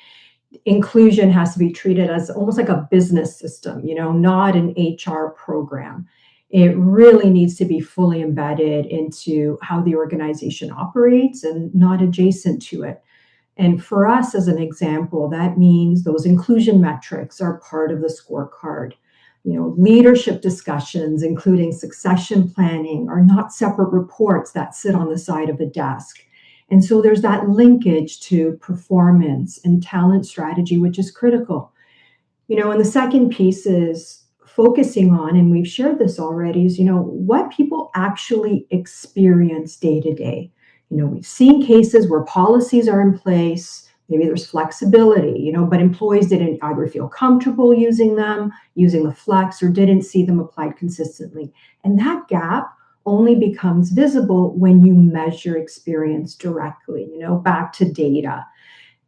inclusion has to be treated as almost like a business system, not an HR program. It really needs to be fully embedded into how the organization operates and not adjacent to it. And for us, as an example, that means those inclusion metrics are part of the scorecard. Leadership discussions, including succession planning, are not separate reports that sit on the side of a desk. And so there's that linkage to performance and talent strategy, which is critical. And the second piece is focusing on, and we've shared this already, is, what people actually experience day to day. We've seen cases where policies are in place, maybe there's flexibility, but employees didn't either feel comfortable using the flex, or didn't see them applied consistently. And that gap only becomes visible when you measure experience directly, back to data.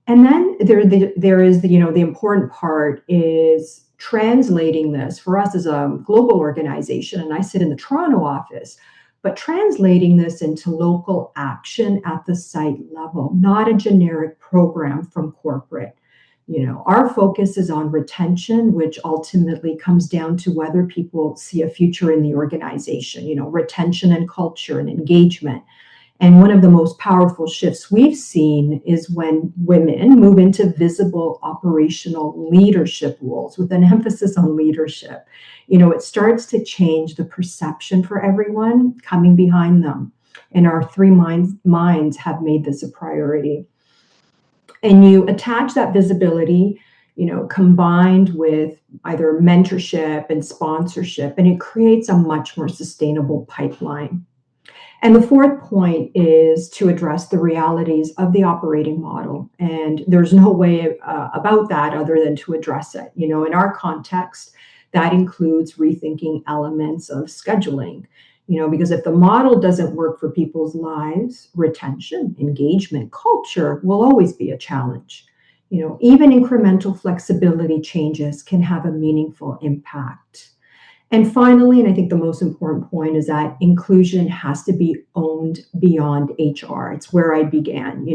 And then there is the important part is translating this for us as a global organization, and I sit in the Toronto office, but translating this into local action at the site level, not a generic program from corporate. Our focus is on retention, which ultimately comes down to whether people see a future in the organization, retention and culture and engagement. And one of the most powerful shifts we've seen is when women move into visible operational leadership roles with an emphasis on leadership. It starts to change the perception for everyone coming behind them. And our three minds have made this a priority. And you attach that visibility, combined with either mentorship and sponsorship, and it creates a much more sustainable pipeline. And the fourth point is to address the realities of the operating model. And there's no way about that other than to address it. In our context, that includes rethinking elements of scheduling, because if the model doesn't work for people's lives, retention, engagement, culture will always be a challenge. Even incremental flexibility changes can have a meaningful impact. And finally, and I think the most important point, is that inclusion has to be owned beyond HR. It's where I began.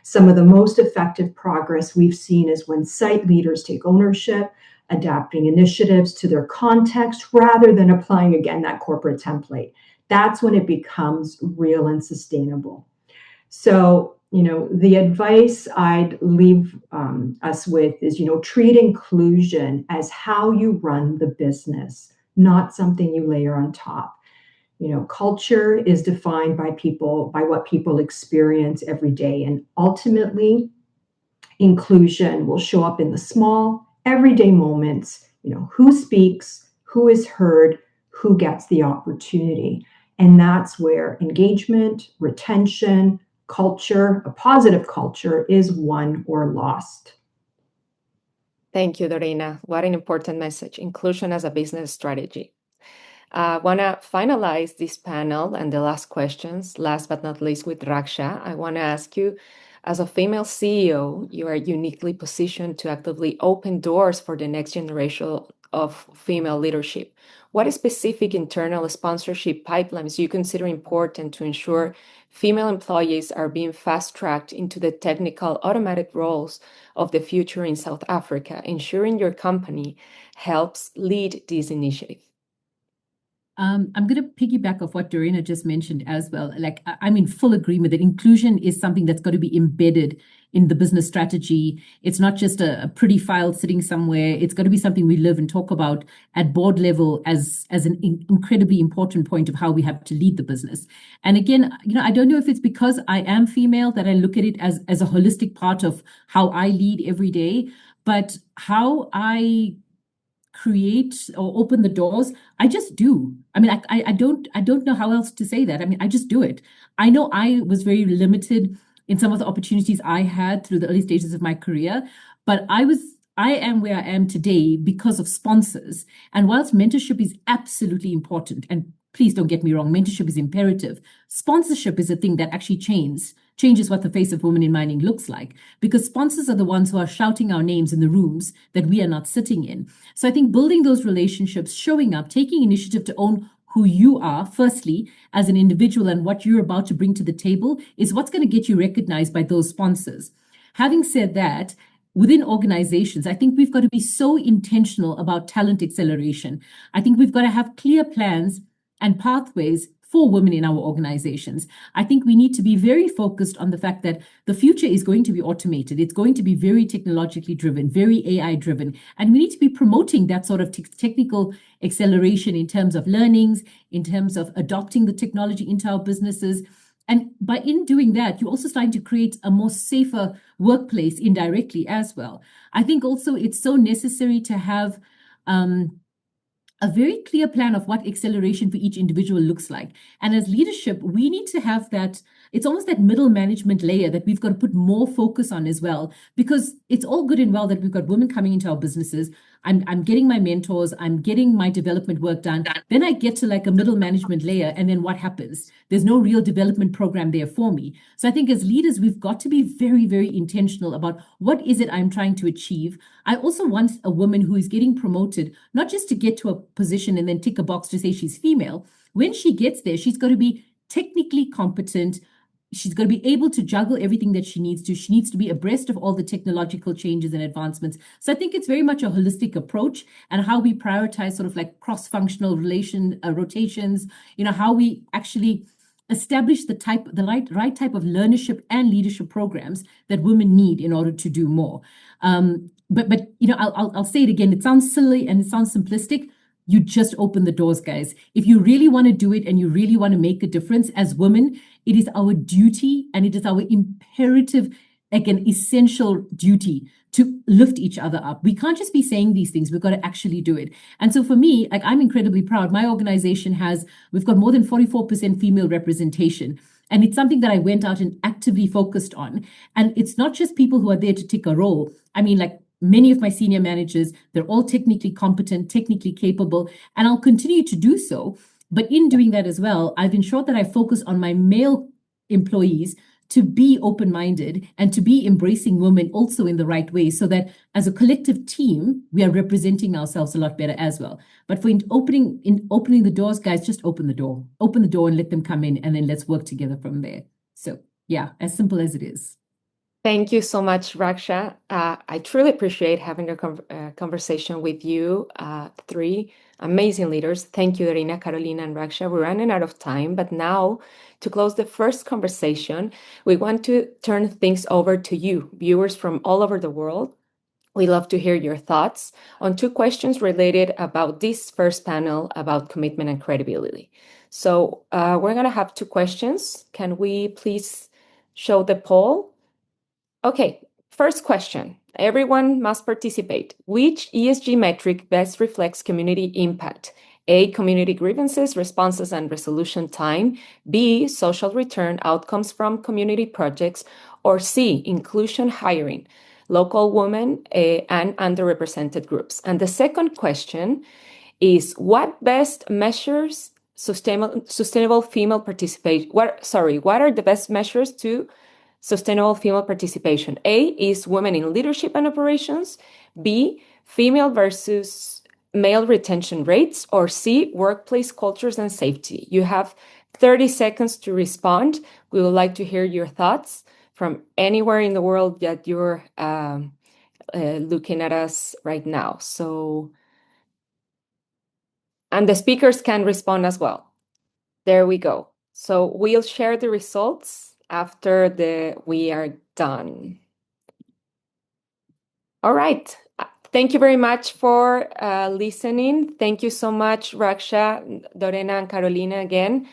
Some of the most effective progress we've seen is when site leaders take ownership, adapting initiatives to their context rather than applying, again, that corporate template. That's when it becomes real and sustainable. So, the advice I'd leave us with is, treat inclusion as how you run the business, not something you layer on top. Culture is defined by what people experience every day. And ultimately, inclusion will show up in the small, everyday moments, who speaks, who is heard, who gets the opportunity. And that's where engagement, retention, culture, a positive culture, is won or lost. Thank you, Dorina. What an important message. Inclusion as a business strategy. I want to finalize this panel and the last questions, last but not least, with Raksha. I want to ask you, as a female CEO, you are uniquely positioned to actively open doors for the next generation of female leadership. What specific internal sponsorship pipelines do you consider important to ensure female employees are being fast-tracked into the technical automatic roles of the future in South Africa, ensuring your company helps lead this initiative? I'm going to piggyback off what Dorina just mentioned as well. Like, I'm in full agreement that inclusion is something that's got to be embedded in the business strategy. It's not just a pretty file sitting somewhere. It's got to be something we live and talk about at board level as an incredibly important point of how we have to lead the business. And again, I don't know if it's because I am female that I look at it as a holistic part of how I lead every day, but how I create or open the doors, I just do. I mean, I don't know how else to say that. I mean, I just do it. I know I was very limited in some of the opportunities I had through the early stages of my career, but I am where I am today because of sponsors. And whilst mentorship is absolutely important, and please don't get me wrong, mentorship is imperative, sponsorship is a thing that actually changes what the face of women in mining looks like, because sponsors are the ones who are shouting our names in the rooms that we are not sitting in. So I think building those relationships, showing up, taking initiative to own who you are, firstly, as an individual and what you're about to bring to the table is what's going to get you recognized by those sponsors. Having said that, within organizations, I think we've got to be so intentional about talent acceleration. I think we've got to have clear plans and pathways for women in our organizations. I think we need to be very focused on the fact that the future is going to be automated. It's going to be very technologically driven, very AI driven. And we need to be promoting that sort of technical acceleration in terms of learnings, in terms of adopting the technology into our businesses. And in doing that, you're also starting to create a more safer workplace indirectly as well. I think also it's so necessary to have a very clear plan of what acceleration for each individual looks like. And as leadership, we need to have that, it's almost that middle management layer that we've got to put more focus on as well, because it's all good and well that we've got women coming into our businesses. I'm getting my mentors, I'm getting my development work done. Then I get to like a middle management layer, and then what happens? There's no real development program there for me. So I think as leaders, we've got to be very, very intentional about what is it I'm trying to achieve. I also want a woman who is getting promoted, not just to get to a position and then tick a box to say she's female. When she gets there, she's got to be technically competent. She's going to be able to juggle everything that she needs to. She needs to be abreast of all the technological changes and advancements. So I think it's very much a holistic approach, and how we prioritize sort of like cross-functional rotations, how we actually establish the right type of learnership and leadership programs that women need in order to do more. But I'll say it again. It sounds silly and it sounds simplistic. You just open the doors, guys. If you really want to do it and you really want to make a difference as women, it is our duty and it is our imperative, like an essential duty, to lift each other up. We can't just be saying these things. We've got to actually do it. And so for me, like, I'm incredibly proud. My organization we've got more than 44% female representation. And it's something that I went out and actively focused on. And it's not just people who are there to tick a role. I mean, like, many of my senior managers, they're all technically competent, technically capable, and I'll continue to do so. But in doing that as well, I've ensured that I focus on my male employees to be open-minded and to be embracing women also in the right way, so that as a collective team, we are representing ourselves a lot better as well. But for opening the doors, guys, just open the door and let them come in, and then let's work together from there. So yeah, as simple as it is. Thank you so much, Raksha. I truly appreciate having a conversation with you, three amazing leaders. Thank you, Dorina, Carolina, and Raksha. We're running out of time, but now, to close the first conversation, we want to turn things over to you, viewers from all over the world. We love to hear your thoughts on two questions related about this first panel about commitment and credibility. So we're going to have two questions. Can we please show the poll? Okay, first question. Everyone must participate. Which ESG metric best reflects community impact? A, community grievances, responses, and resolution time. B, social return, outcomes from community projects. Or C, inclusion hiring, local women and underrepresented groups. And the second question is, what best measures sustainable female participation? What are the best measures to sustainable female participation? A is women in leadership and operations. B, female versus male retention rates. Or C, workplace cultures and safety. You have 30 seconds to respond. We would like to hear your thoughts from anywhere in the world that you're looking at us right now. And the speakers can respond as well. There we go. So we'll share the results after we are done. All right. Thank you very much for listening. Thank you so much, Raksha, Dorena, and Carolina again.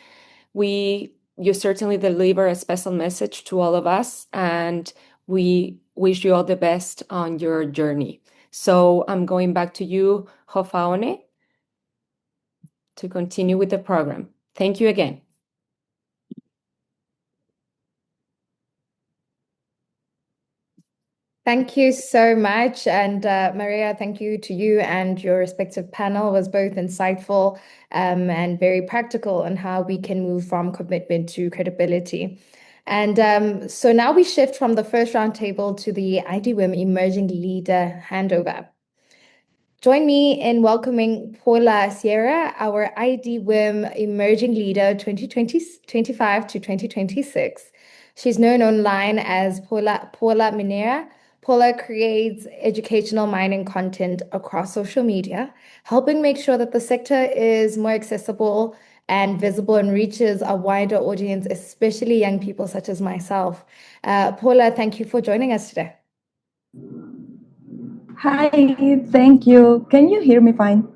You certainly deliver a special message to all of us, and we wish you all the best on your journey. So I'm going back to you, Hofaone, to continue with the program. Thank you again. Thank you so much. And Maria, thank you to you and your respective panel. It was both insightful and very practical on how we can move from commitment to credibility. And so now we shift from the first roundtable to the IDWM Emerging Leader handover. Join me in welcoming Paula Sierra, our IDWM Emerging Leader 2025 to 2026. She's known online as Paula Minera. Paula creates educational mining content across social media, helping make sure that the sector is more accessible and visible and reaches a wider audience, especially young people such as myself. Paula, thank you for joining us today. Hi, thank you. Can you hear me fine?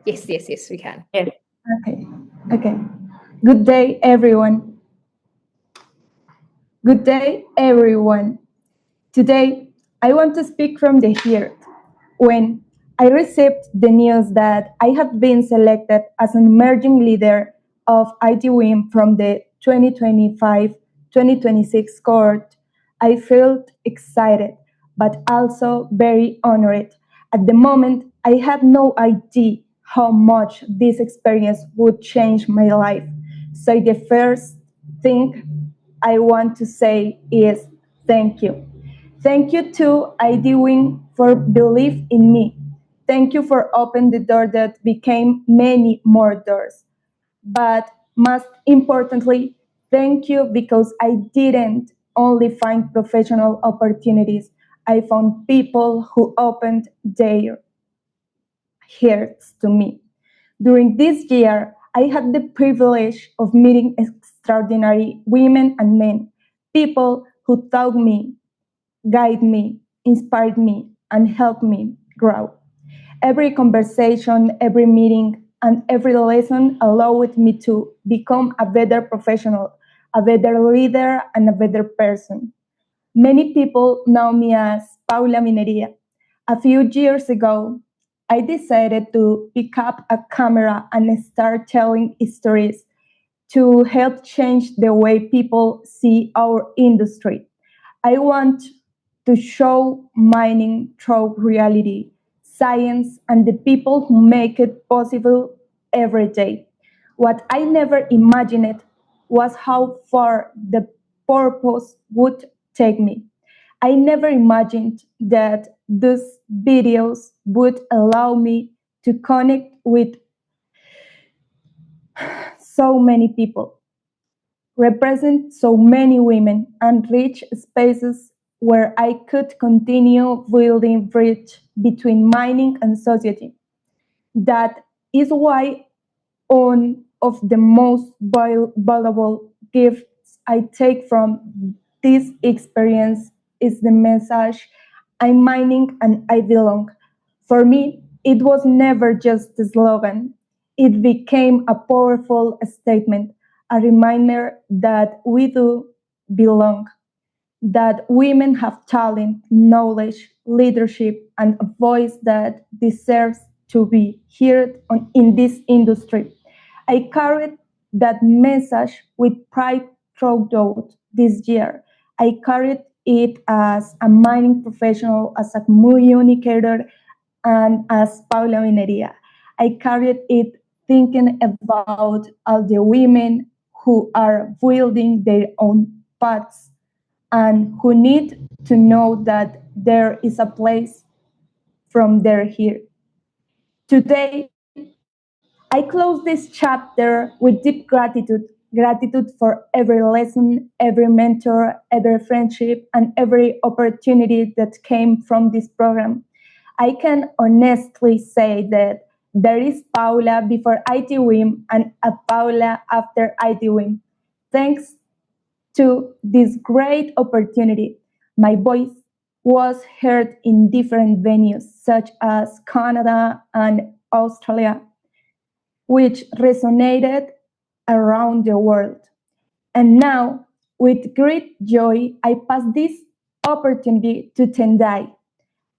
Yes, we can. Yes. Okay. Good day, everyone. Good day, everyone. Today, I want to speak from the heart. When I received the news that I had been selected as an emerging leader of IDWM from the 2025-2026 cohort, I felt excited, but also very honored. At the moment, I had no idea how much this experience would change my life. So the first thing I want to say is thank you. Thank you to IDWM for belief in me. Thank you for opening the door that became many more doors. But most importantly, thank you because I didn't only find professional opportunities. I found people who opened their hearts to me. During this year, I had the privilege of meeting extraordinary women and men, people who taught me, guided me, inspired me, and helped me grow. Every conversation, every meeting, and every lesson allowed me to become a better professional, a better leader, and a better person. Many people know me as Paula Mineria. A few years ago, I decided to pick up a camera and start telling stories to help change the way people see our industry. I want to show mining through reality, science, and the people who make it possible every day. What I never imagined was how far the purpose would take me. I never imagined that these videos would allow me to connect with so many people, represent so many women, and reach spaces where I could continue building bridge between mining and society. That is why one of the most valuable gifts I take from this experience is the message I'm mining and I belong. For me, it was never just a slogan. It became a powerful statement, a reminder that we do belong, that women have talent, knowledge, leadership, and a voice that deserves to be here in this industry. I carried that message with pride throughout this year. I carried it as a mining professional, as a communicator, and as Paula Mineria. I carried it thinking about all the women who are building their own paths and who need to know that there is a place from there here. Today, I close this chapter with deep gratitude for every lesson, every mentor, every friendship, and every opportunity that came from this program. I can honestly say that there is Paula before ITWIM and a Paula after ITWIM. Thanks to this great opportunity, my voice was heard in different venues such as Canada and Australia, which resonated around the world. And now, with great joy, I pass this opportunity to Tendai.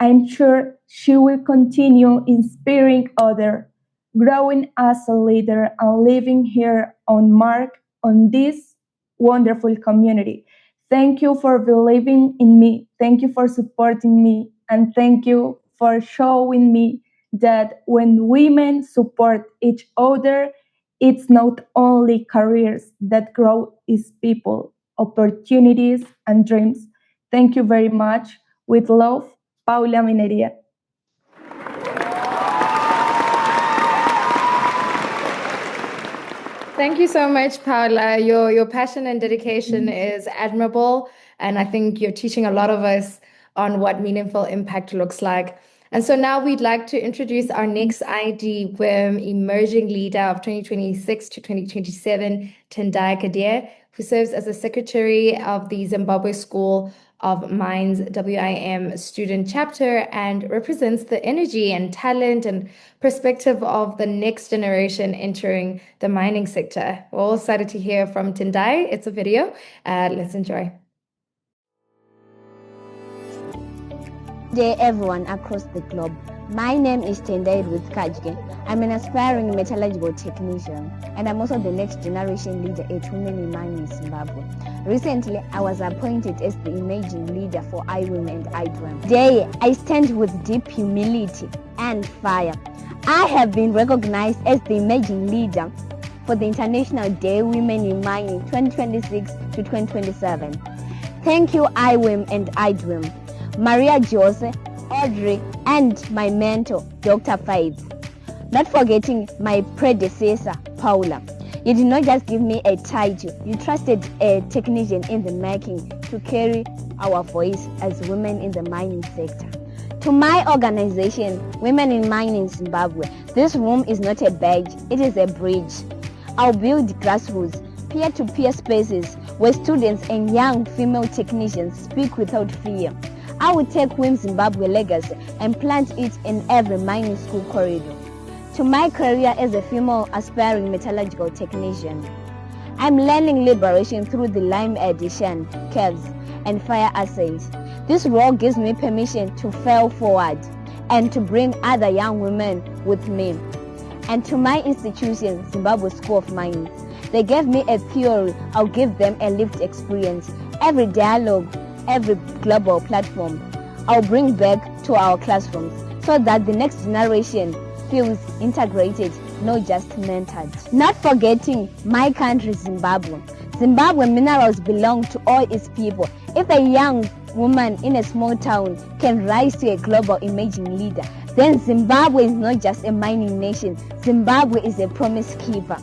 I'm sure she will continue inspiring others, growing as a leader, and leaving her own mark on this wonderful community. Thank you for believing in me. Thank you for supporting me. And thank you for showing me that when women support each other, it's not only careers that grow, it's people, opportunities, and dreams. Thank you very much. With love, Paula Mineria. Thank you so much, Paula. Your passion and dedication is admirable, and I think you're teaching a lot of us on what meaningful impact looks like. And so now we'd like to introduce our next IDWIM Emerging Leader of 2026 to 2027, Tendai Kadir, who serves as the Secretary of the Zimbabwe School of Mines WIM student chapter and represents the energy and talent and perspective of the next generation entering the mining sector. We're all excited to hear from Tendai. It's a video. Let's enjoy. Good day, everyone across the globe. My name is Tendai Ruth Kajge. I'm an aspiring metallurgical technician, and I'm also the next generation leader at Women in Mining Zimbabwe. Recently, I was appointed as the emerging leader for IWIM and IDWIM. Today, I stand with deep humility and fire. I have been recognized as the emerging leader for the International Day Women in Mining 2026 to 2027. Thank you, IWIM and IDWIM. Maria Jose, Audrey, and my mentor, Dr. Faith. Not forgetting my predecessor, Paula. You did not just give me a title, you trusted a technician in the making to carry our voice as women in the mining sector. To my organization, Women in Mining Zimbabwe, this room is not a badge, it is a bridge. I'll build grassroots, peer-to-peer spaces where students and young female technicians speak without fear. I will take WIM Zimbabwe legacy and plant it in every mining school corridor. To my career as a female aspiring metallurgical technician, I'm learning liberation through the lime addition, curves, and fire assays. This role gives me permission to fail forward and to bring other young women with me. And to my institution, Zimbabwe School of Mines, they gave me a theory, I'll give them a lived experience. Every dialogue, every global platform, I'll bring back to our classrooms so that the next generation feels integrated, not just mentored. Not forgetting my country, Zimbabwe. Zimbabwe minerals belong to all its people. If a young woman in a small town can rise to a global emerging leader, then Zimbabwe is not just a mining nation. Zimbabwe is a promise keeper.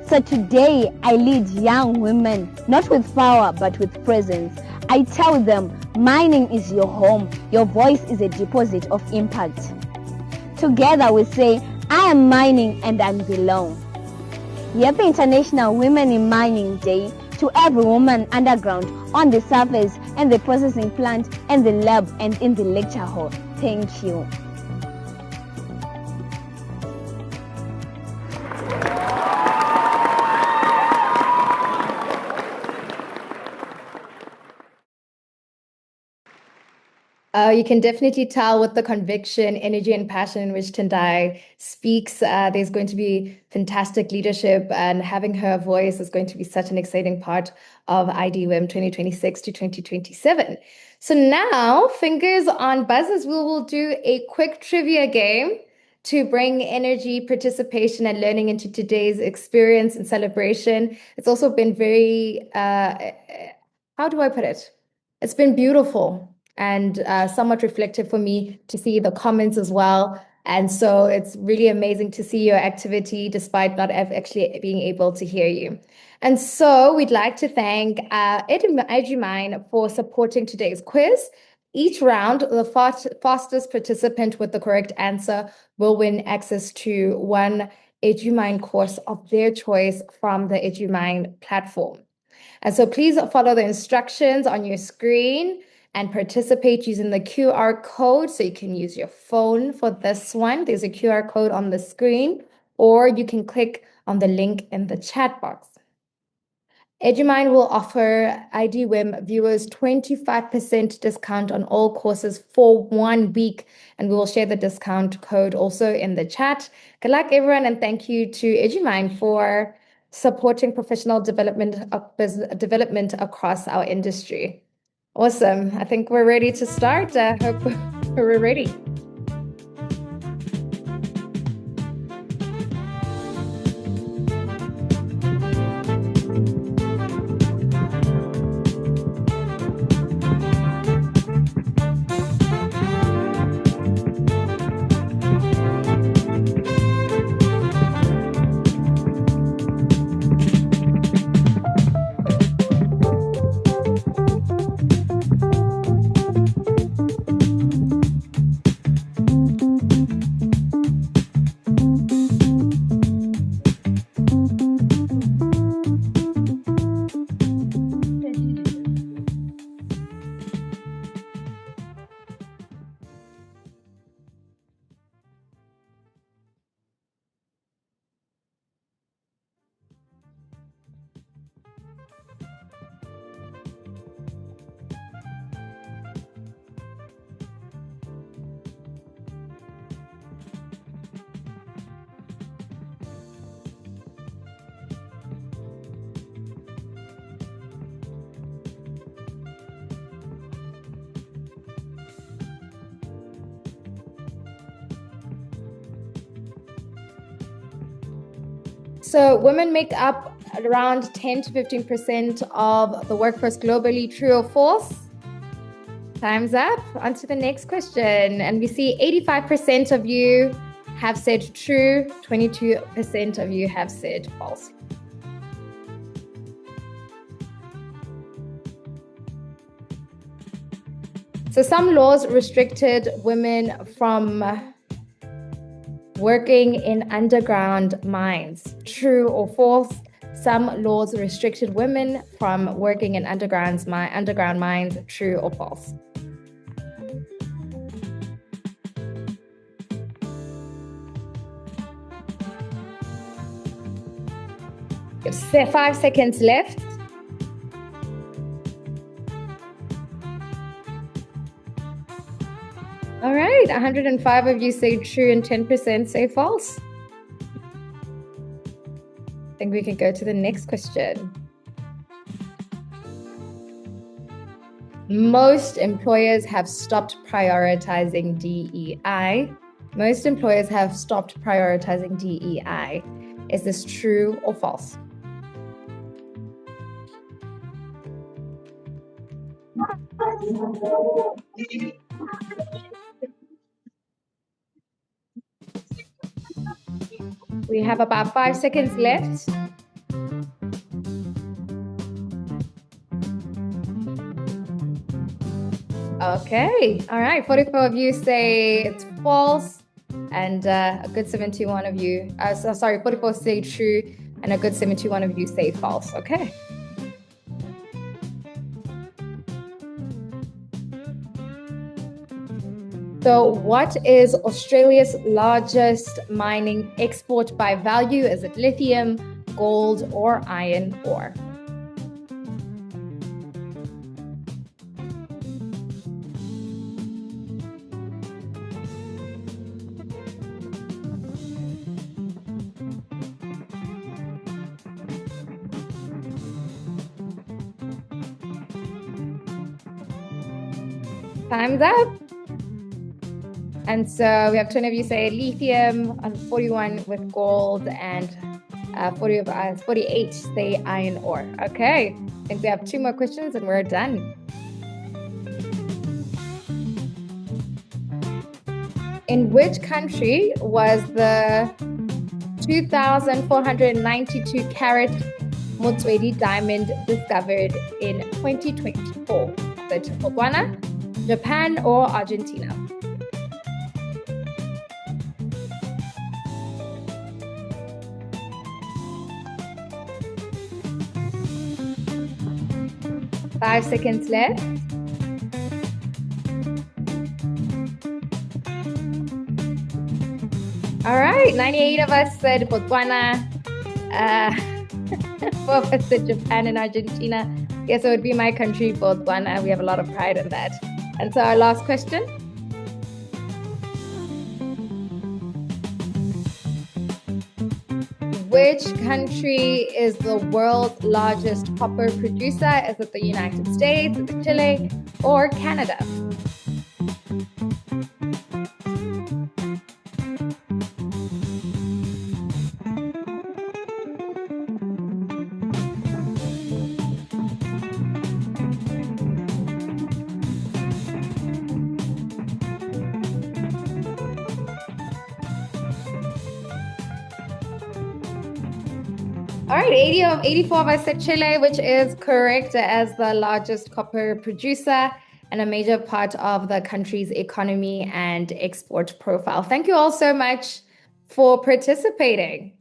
So today, I lead young women, not with power, but with presence. I tell them, mining is your home. Your voice is a deposit of impact. Together we say, I am mining and I belong. Happy International Women in Mining Day to every woman underground, on the surface, and the processing plant, and the lab, and in the lecture hall. Thank you. You can definitely tell with the conviction, energy, and passion in which Tendai speaks. There's going to be fantastic leadership, and having her voice is going to be such an exciting part of IDWM 2026 to 2027. So now, fingers on buzzers, we will do a quick trivia game to bring energy, participation, and learning into today's experience and celebration. It's also been very, how do I put it? It's been beautiful and somewhat reflective for me to see the comments as well. And so it's really amazing to see your activity despite not actually being able to hear you. And so we'd like to thank Edumine for supporting today's quiz. Each round, the fastest participant with the correct answer will win access to one Edumine course of their choice from the Edumine platform. And so please follow the instructions on your screen and participate using the QR code. So you can use your phone for this one. There's a QR code on the screen, or you can click on the link in the chat box. Edumine will offer IDWM viewers 25% discount on all courses for 1 week, and we will share the discount code also in the chat. Good luck, everyone, and thank you to Edumine for supporting professional development across our industry. Awesome. I think we're ready to start. I hope we're ready. So women make up around 10 to 15% of the workforce globally. True or false? Time's up. On to the next question. And we see 85% of you have said true, 22% of you have said false. So some laws restricted women from working in underground mines. True or false? Some laws restricted women from working in underground mines. True or false? It's 5 seconds left. All right, 105 of you say true and 10% say false. I think we can go to the next question. Most employers have stopped prioritizing DEI. Most employers have stopped prioritizing DEI. Is this true or false? We have about 5 seconds left. Okay, all right, 44 of you say it's false, and a good 71 of you, 44 say true, and a good 71 of you say false, okay. So what is Australia's largest mining export by value? Is it lithium, gold, or iron ore? Time's up. And so we have 20 of you say lithium, and 41 with gold, and 48 say iron ore. Okay, I think we have 2 more questions and we're done. In which country was the 2,492 carat Motswedi diamond discovered in 2024? So Botswana, Japan, or Argentina? Five seconds left. All right, 98 of us said Botswana, 4 of us said Japan and Argentina. Yes, it would be my country, Botswana. We have a lot of pride in that. And so our last question. Which country is the world's largest copper producer? Is it the United States, is it Chile, or Canada? All right, 84 of us said Chile, which is correct, as the largest copper producer and a major part of the country's economy and export profile. Thank you all so much for participating.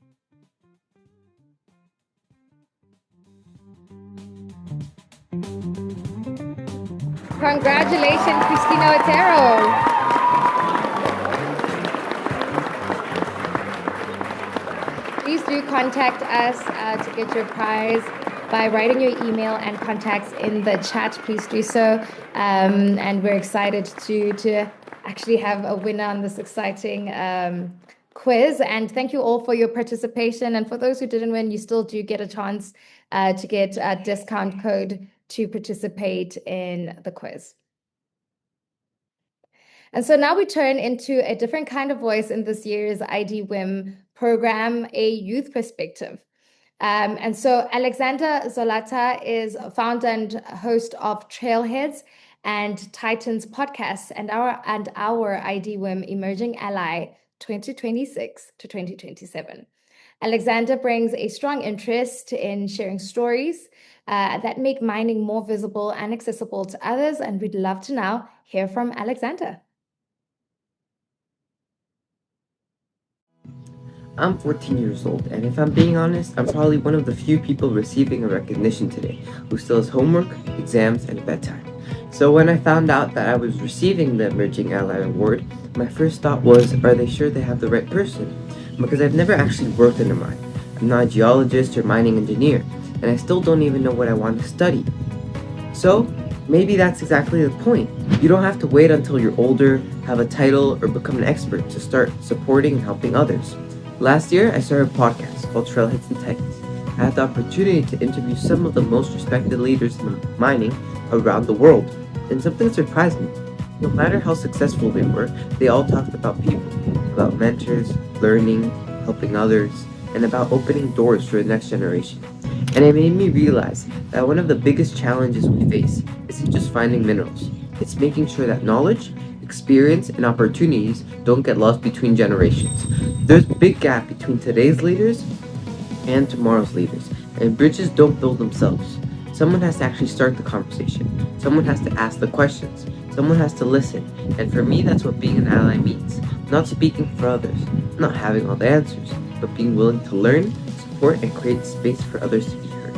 Congratulations, Christina Otero. Please do contact us to get your prize by writing your email and contacts in the chat. Please do so. And we're excited to actually have a winner on this exciting quiz. And thank you all for your participation. And for those who didn't win, you still do get a chance to get a discount code to participate in the quiz. And so now we turn into a different kind of voice in this year's IDWIM program, a youth perspective. And so Alexander Zolata is founder and host of Trailheads and Titans podcasts and our IDWIM Emerging Ally 2026 to 2027. Alexander brings a strong interest in sharing stories that make mining more visible and accessible to others. And we'd love to now hear from Alexander. I'm 14 years old, and if I'm being honest, I'm probably one of the few people receiving a recognition today who still has homework, exams, and a bedtime. So when I found out that I was receiving the Emerging Ally Award, my first thought was, are they sure they have the right person? Because I've never actually worked in a mine. I'm not a geologist or mining engineer, and I still don't even know what I want to study. So maybe that's exactly the point. You don't have to wait until you're older, have a title, or become an expert to start supporting and helping others. Last year, I started a podcast called Trailheads and Titans. I had the opportunity to interview some of the most respected leaders in mining around the world, and something surprised me. No matter how successful they were, they all talked about people, about mentors, learning, helping others, and about opening doors for the next generation. And it made me realize that one of the biggest challenges we face isn't just finding minerals. It's making sure that knowledge, experience, and opportunities don't get lost between generations. There's a big gap between today's leaders and tomorrow's leaders, and bridges don't build themselves. Someone has to actually start the conversation. Someone has to ask the questions. Someone has to listen. And for me, that's what being an ally means. Not speaking for others, not having all the answers, but being willing to learn, support, and create space for others to be heard.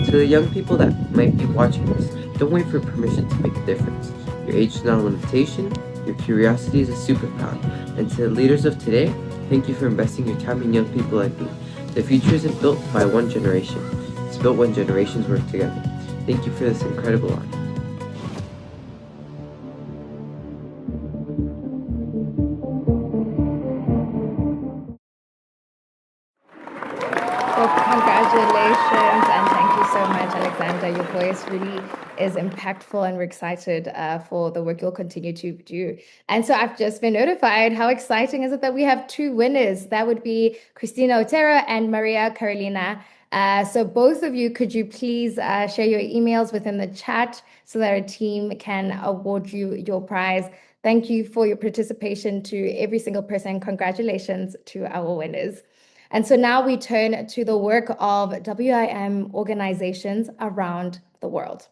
To the young people that might be watching this, don't wait for permission to make a difference. Your age is not a limitation. Your curiosity is a superpower. And to the leaders of today, thank you for investing your time in young people like me. The future isn't built by one generation. It's built when generations work together. Thank you for this incredible honor. Well, congratulations and thank you so much, Alexander. Alexander. Your voice really is impactful, and we're excited for the work you'll continue to do. And so I've just been notified. How exciting is it that we have two winners? That would be Christina Otero and Maria Carolina. So both of you, could you please share your emails within the chat so that our team can award you your prize? Thank you for your participation to every single person. Congratulations to our winners. And so now we turn to the work of WIM organizations around the world.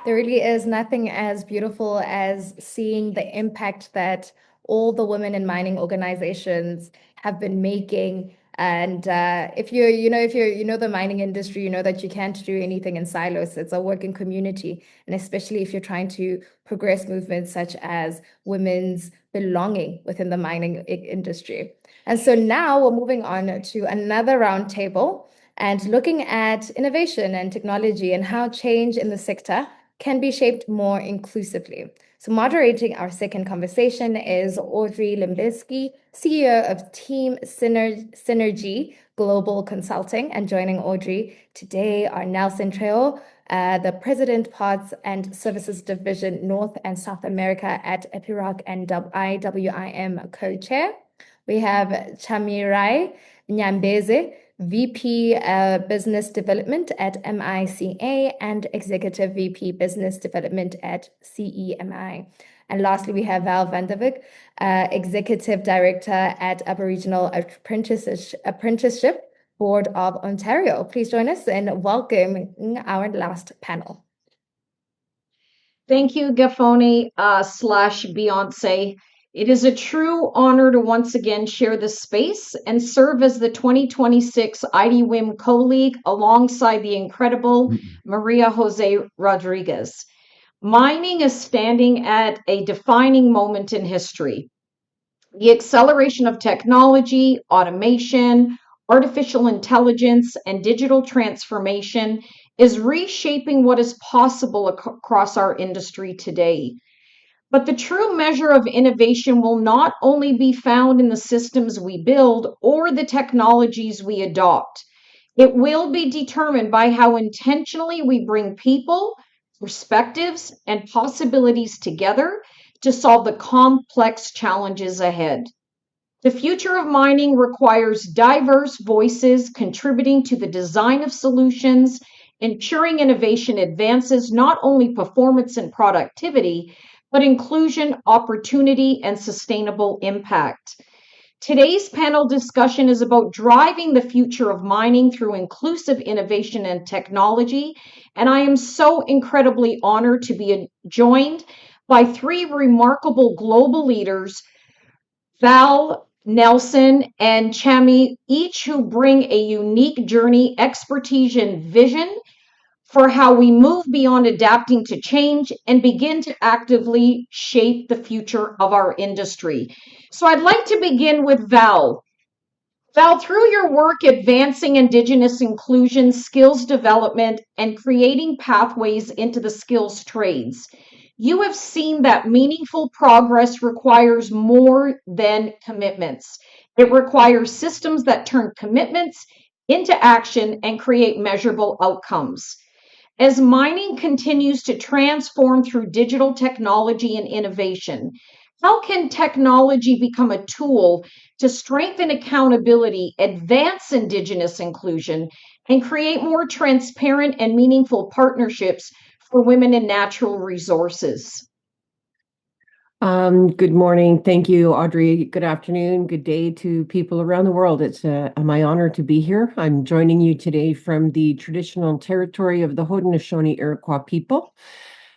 There really is nothing as beautiful as seeing the impact that all the women in mining organizations have been making. And if you know the mining industry, you know that you can't do anything in silos. It's a working community, and especially if you're trying to progress movements such as women's belonging within the mining industry. And so now we're moving on to another roundtable and looking at innovation and technology and how change in the sector can be shaped more inclusively. So moderating our second conversation is Audrey Limbiski, CEO of Team Synergy Global Consulting. And joining Audrey today are Nelson Trejo, the President Parts and Services Division North and South America at Epiroc and IWIM Co-Chair. We have Chamirai Nyambeze, VP Business Development at MICA and Executive VP Business Development at CEMI. And lastly, we have Val Vanderwyk, Executive Director at Aboriginal Apprenticeship Board of Ontario. Please join us in welcoming our last panel. Thank you, Gafoni slash Beyonce. It is a true honor to once again share this space and serve as the 2026 IDWIM co-league alongside the incredible Maria Jose Rodriguez. Mining is standing at a defining moment in history. The acceleration of technology, automation, artificial intelligence, and digital transformation is reshaping what is possible across our industry today. But the true measure of innovation will not only be found in the systems we build or the technologies we adopt. It will be determined by how intentionally we bring people, perspectives, and possibilities together to solve the complex challenges ahead. The future of mining requires diverse voices contributing to the design of solutions, ensuring innovation advances not only performance and productivity, but inclusion, opportunity, and sustainable impact. Today's panel discussion is about driving the future of mining through inclusive innovation and technology, and I am so incredibly honored to be joined by three remarkable global leaders, Val, Nelson, and Chami, each who bring a unique journey, expertise, and vision for how we move beyond adapting to change and begin to actively shape the future of our industry. So I'd like to begin with Val. Val, through your work advancing Indigenous inclusion, skills development, and creating pathways into the skills trades, you have seen that meaningful progress requires more than commitments. It requires systems that turn commitments into action and create measurable outcomes. As mining continues to transform through digital technology and innovation, how can technology become a tool to strengthen accountability, advance Indigenous inclusion, and create more transparent and meaningful partnerships for women in natural resources? Good morning. Thank you, Audrey. Good afternoon. Good day to people around the world. It's my honor to be here. I'm joining you today from the traditional territory of the Haudenosaunee Iroquois people,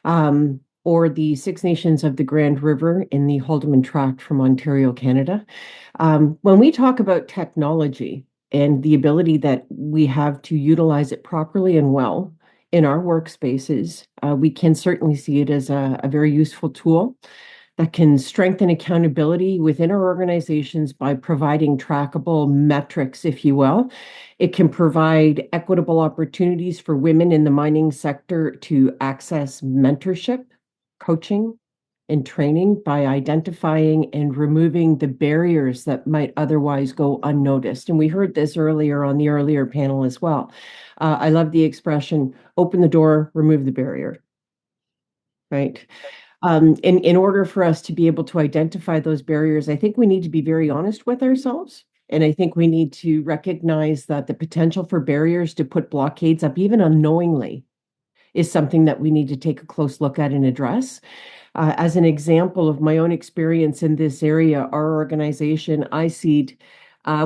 or the Six Nations of the Grand River in the Haldimand Tract from Ontario, Canada. When we talk about technology and the ability that we have to utilize it properly and well in our workspaces, we can certainly see it as a very useful tool that can strengthen accountability within our organizations by providing trackable metrics, if you will. It can provide equitable opportunities for women in the mining sector to access mentorship, coaching, and training by identifying and removing the barriers that might otherwise go unnoticed. And we heard this earlier on the earlier panel as well. I love the expression, open the door, remove the barrier, right? In order for us to be able to identify those barriers, I think we need to be very honest with ourselves. And I think we need to recognize that the potential for barriers to put blockades up, even unknowingly, is something that we need to take a close look at and address. As an example of my own experience in this area, our organization, ISEED,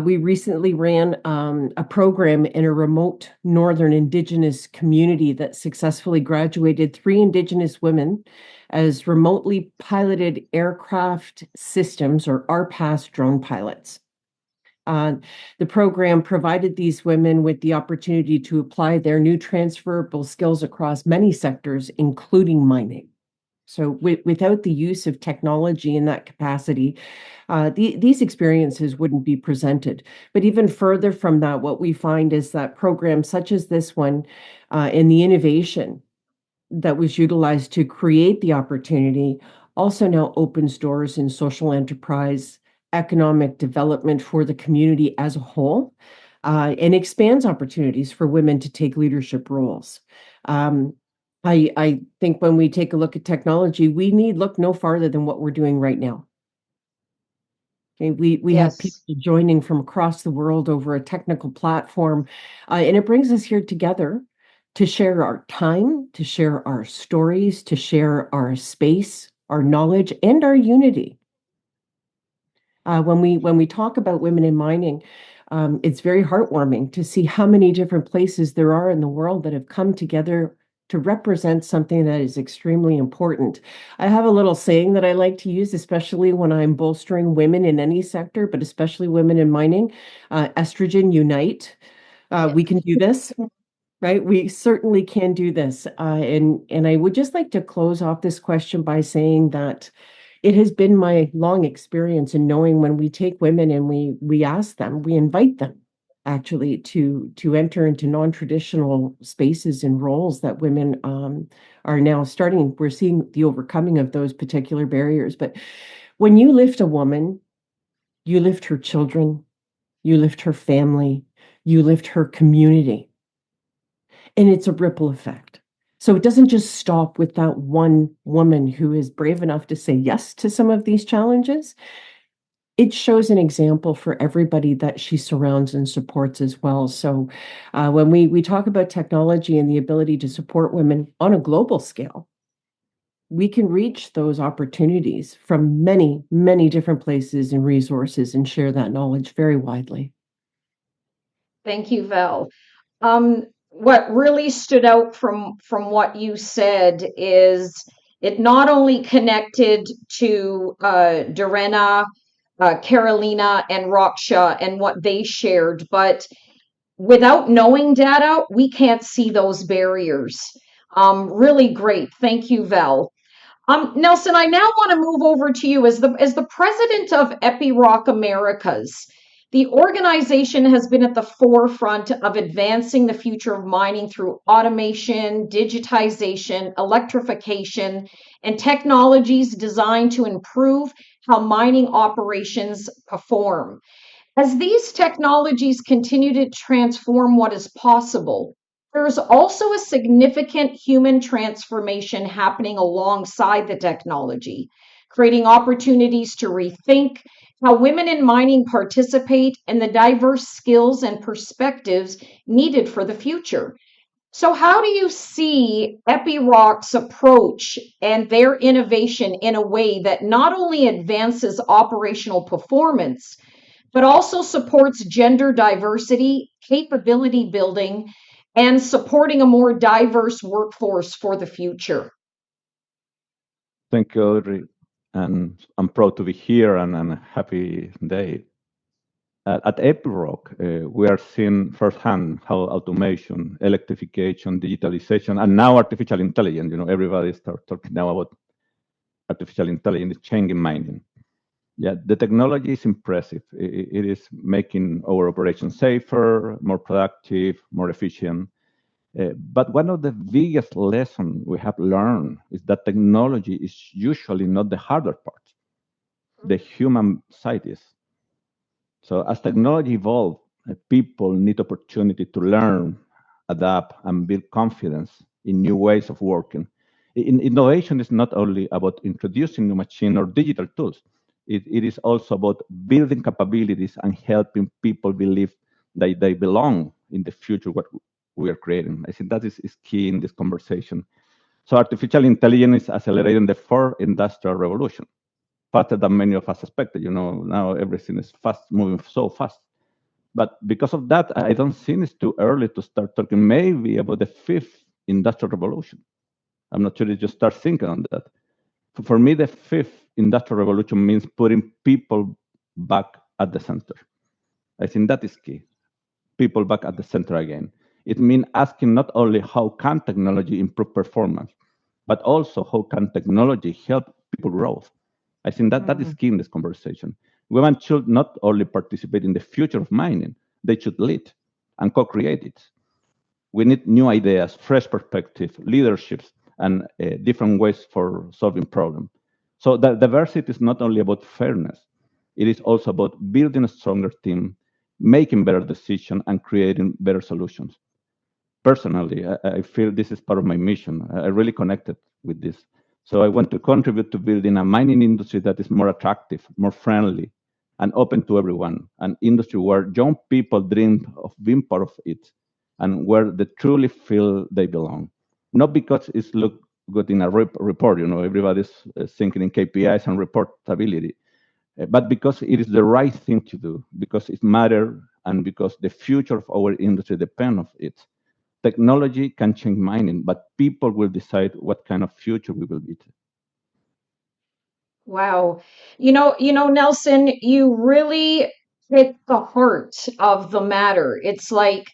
We recently ran a program in a remote northern Indigenous community that successfully graduated 3 Indigenous women as remotely piloted aircraft systems, or RPAS drone pilots. The program provided these women with the opportunity to apply their new transferable skills across many sectors, including mining. So without the use of technology in that capacity, these experiences wouldn't be presented. But even further from that, what we find is that programs such as this one and the innovation that was utilized to create the opportunity also now opens doors in social enterprise, economic development for the community as a whole, and expands opportunities for women to take leadership roles. I think when we take a look at technology, we need look no farther than what we're doing right now. Okay, we have people joining from across the world over a technical platform, and it brings us here together to share our time, to share our stories, to share our space, our knowledge, and our unity. When we talk about women in mining, it's very heartwarming to see how many different places there are in the world that have come together to represent something that is extremely important. I have a little saying that I like to use, especially when I'm bolstering women in any sector, but especially women in mining. Estrogen unite. We can do this, right? We certainly can do this. And I would just like to close off this question by saying that it has been my long experience in knowing when we take women and we ask them, we invite them actually to enter into non-traditional spaces and roles that women are now starting. We're seeing the overcoming of those particular barriers. But when you lift a woman, you lift her children, you lift her family, you lift her community. And it's a ripple effect. So it doesn't just stop with that one woman who is brave enough to say yes to some of these challenges. It shows an example for everybody that she surrounds and supports as well. So when we talk about technology and the ability to support women on a global scale, we can reach those opportunities from many, many different places and resources and share that knowledge very widely. Thank you, Val. What really stood out from what you said is it not only connected to Dorena, Carolina, and Raksha and what they shared, but without knowing data, we can't see those barriers. Really great. Thank you, Val. Nelson, I now want to move over to you as the president of Epiroc Americas. The organization has been at the forefront of advancing the future of mining through automation, digitization, electrification, and technologies designed to improve how mining operations perform. As these technologies continue to transform what is possible, there is also a significant human transformation happening alongside the technology, creating opportunities to rethink how women in mining participate and the diverse skills and perspectives needed for the future. So how do you see Epiroc's approach and their innovation in a way that not only advances operational performance, but also supports gender diversity, capability building, and supporting a more diverse workforce for the future? Thank you, Audrey. And I'm proud to be here and a happy day. At Epiroc, we are seeing firsthand how automation, electrification, digitalization, and now artificial intelligence, everybody starts talking now about artificial intelligence changing mining. Yeah, the technology is impressive. It is making our operations safer, more productive, more efficient. But one of the biggest lessons we have learned is that technology is usually not the harder part. The human side is. So as technology evolves, people need opportunity to learn, adapt, and build confidence in new ways of working. Innovation is not only about introducing new machine or digital tools. It is also about building capabilities and helping people believe that they belong in the future what we are creating. I think that is key in this conversation. So artificial intelligence is accelerating the fourth industrial revolution faster than many of us expected. Now everything is moving so fast. But because of that, I don't think it's too early to start talking maybe about the fifth industrial revolution. I'm not sure you just start thinking on that. For me, the fifth industrial revolution means putting people back at the center. I think that is key. People back at the center again. It means asking not only how can technology improve performance, but also how can technology help people grow. I think that is key in this conversation. Women should not only participate in the future of mining, they should lead and co-create it. We need new ideas, fresh perspective, leaderships, and different ways for solving problems. So the diversity is not only about fairness, it is also about building a stronger team, making better decisions, and creating better solutions. Personally, I feel this is part of my mission. I really connected with this. So I want to contribute to building a mining industry that is more attractive, more friendly, and open to everyone, an industry where young people dream of being part of it, and where they truly feel they belong. Not because it's look good in a report, everybody's thinking in KPIs and reportability, but because it is the right thing to do, because it matters, and because the future of our industry depends on it. Technology can change mining, but people will decide what kind of future we will be. Wow. Nelson, you really hit the heart of the matter. It's like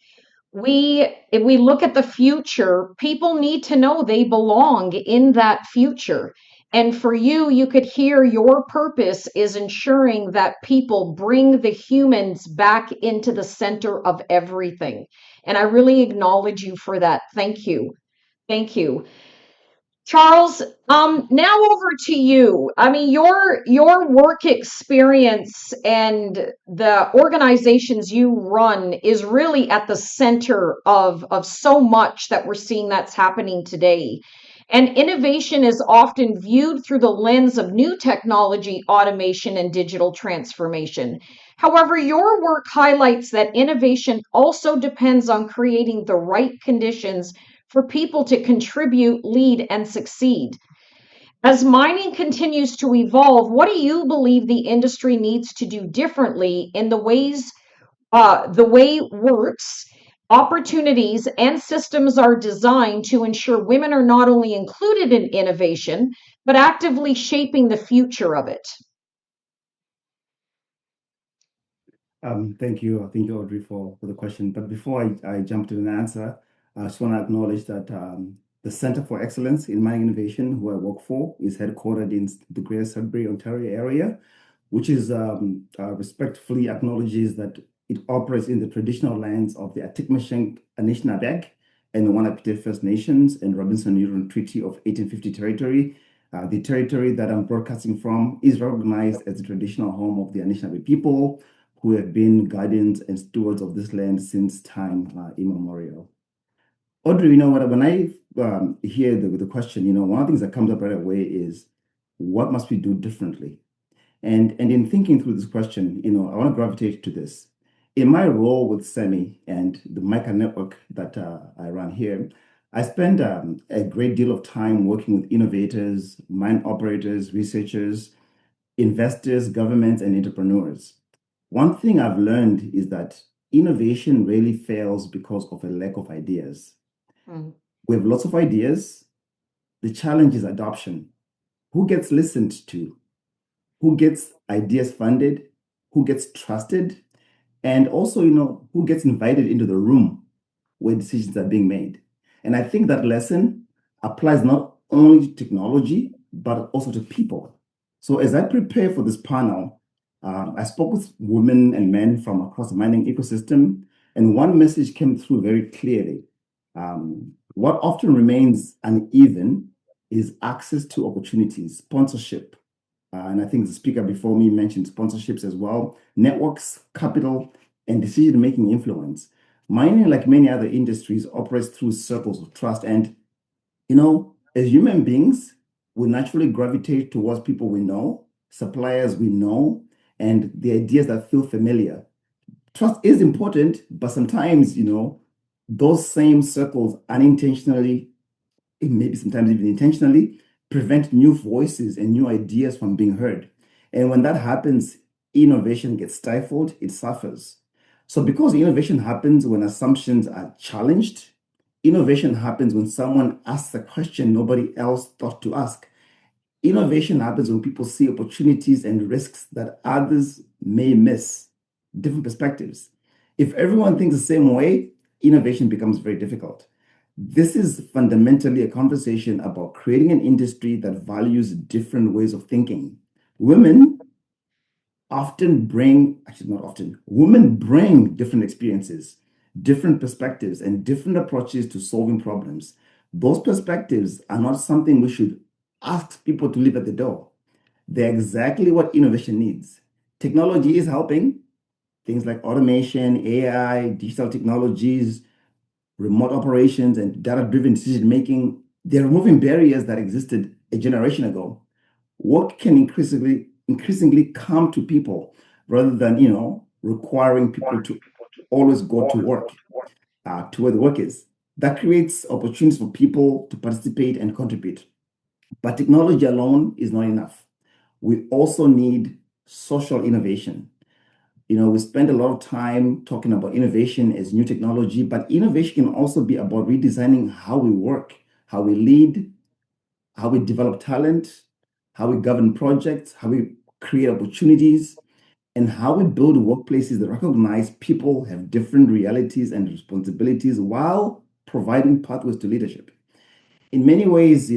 if we look at the future, people need to know they belong in that future. And for you, you could hear your purpose is ensuring that people bring the humans back into the center of everything. And I really acknowledge you for that. Thank you. Thank you. Charles, now over to you. I mean, your work experience and the organizations you run is really at the center of so much that we're seeing that's happening today. And innovation is often viewed through the lens of new technology, automation, and digital transformation. However, your work highlights that innovation also depends on creating the right conditions for people to contribute, lead, and succeed. As mining continues to evolve, what do you believe the industry needs to do differently in the way works, opportunities, and systems are designed to ensure women are not only included in innovation, but actively shaping the future of it? Thank you, Audrey, for the question. But before I jump to an answer, I just want to acknowledge that the Center for Excellence in Mining Innovation, who I work for, is headquartered in the Greater Sudbury, Ontario area, which is respectfully acknowledges that it operates in the traditional lands of the Atitmashing Anishinaabeg and the Wanapitei First Nations and Robinson-Urun Treaty of 1850 territory. The territory that I'm broadcasting from is recognized as the traditional home of the Anishinaabe people, who have been guardians and stewards of this land since time immemorial. Audrey, when I hear the question, one of the things that comes up right away is, what must we do differently? And in thinking through this question, I want to gravitate to this. In my role with SEMI and the MICA network that I run here, I spend a great deal of time working with innovators, mine operators, researchers, investors, governments, and entrepreneurs. One thing I've learned is that innovation really fails because of a lack of ideas. We have lots of ideas. The challenge is adoption. Who gets listened to? Who gets ideas funded? Who gets trusted? And also, who gets invited into the room where decisions are being made? And I think that lesson applies not only to technology, but also to people. So as I prepare for this panel, I spoke with women and men from across the mining ecosystem, and one message came through very clearly. What often remains uneven is access to opportunities, sponsorship. And I think the speaker before me mentioned sponsorships as well, networks, capital, and decision-making influence. Mining, like many other industries, operates through circles of trust. And, as human beings, we naturally gravitate towards people we know, suppliers we know, and the ideas that feel familiar. Trust is important, but sometimes, those same circles unintentionally, maybe sometimes even intentionally, prevent new voices and new ideas from being heard. And when that happens, innovation gets stifled, it suffers. So because innovation happens when assumptions are challenged, innovation happens when someone asks a question nobody else thought to ask. Innovation happens when people see opportunities and risks that others may miss, different perspectives. If everyone thinks the same way, innovation becomes very difficult. This is fundamentally a conversation about creating an industry that values different ways of thinking. Women women bring different experiences, different perspectives, and different approaches to solving problems. Those perspectives are not something we should ask people to leave at the door. They're exactly what innovation needs. Technology is helping. Things like automation, AI, digital technologies, remote operations, and data-driven decision making, they're removing barriers that existed a generation ago. Work can increasingly come to people rather than requiring people to always go to work, to where the work is. That creates opportunities for people to participate and contribute. But technology alone is not enough. We also need social innovation. We spend a lot of time talking about innovation as new technology, but innovation can also be about redesigning how we work, how we lead, how we develop talent, how we govern projects, how we create opportunities, and how we build workplaces that recognize people have different realities and responsibilities while providing pathways to leadership. In many ways,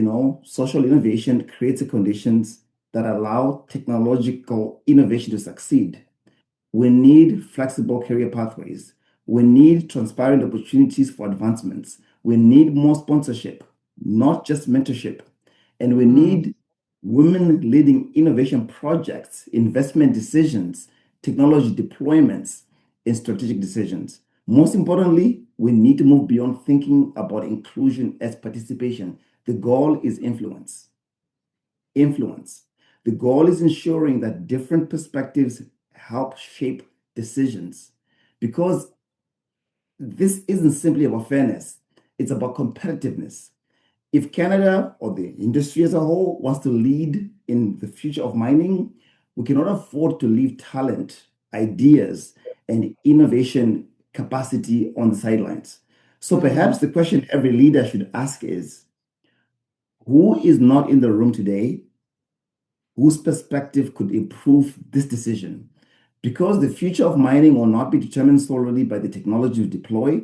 social innovation creates the conditions that allow technological innovation to succeed. We need flexible career pathways. We need transparent opportunities for advancements. We need more sponsorship, not just mentorship. And we need women leading innovation projects, investment decisions, technology deployments, and strategic decisions. Most importantly, we need to move beyond thinking about inclusion as participation. The goal is influence. Influence. The goal is ensuring that different perspectives help shape decisions, because this isn't simply about fairness, it's about competitiveness. If Canada or the industry as a whole wants to lead in the future of mining, we cannot afford to leave talent, ideas, and innovation capacity on the sidelines. So perhaps the question every leader should ask is, who is not in the room today whose perspective could improve this decision? Because the future of mining will not be determined solely by the technology we deploy,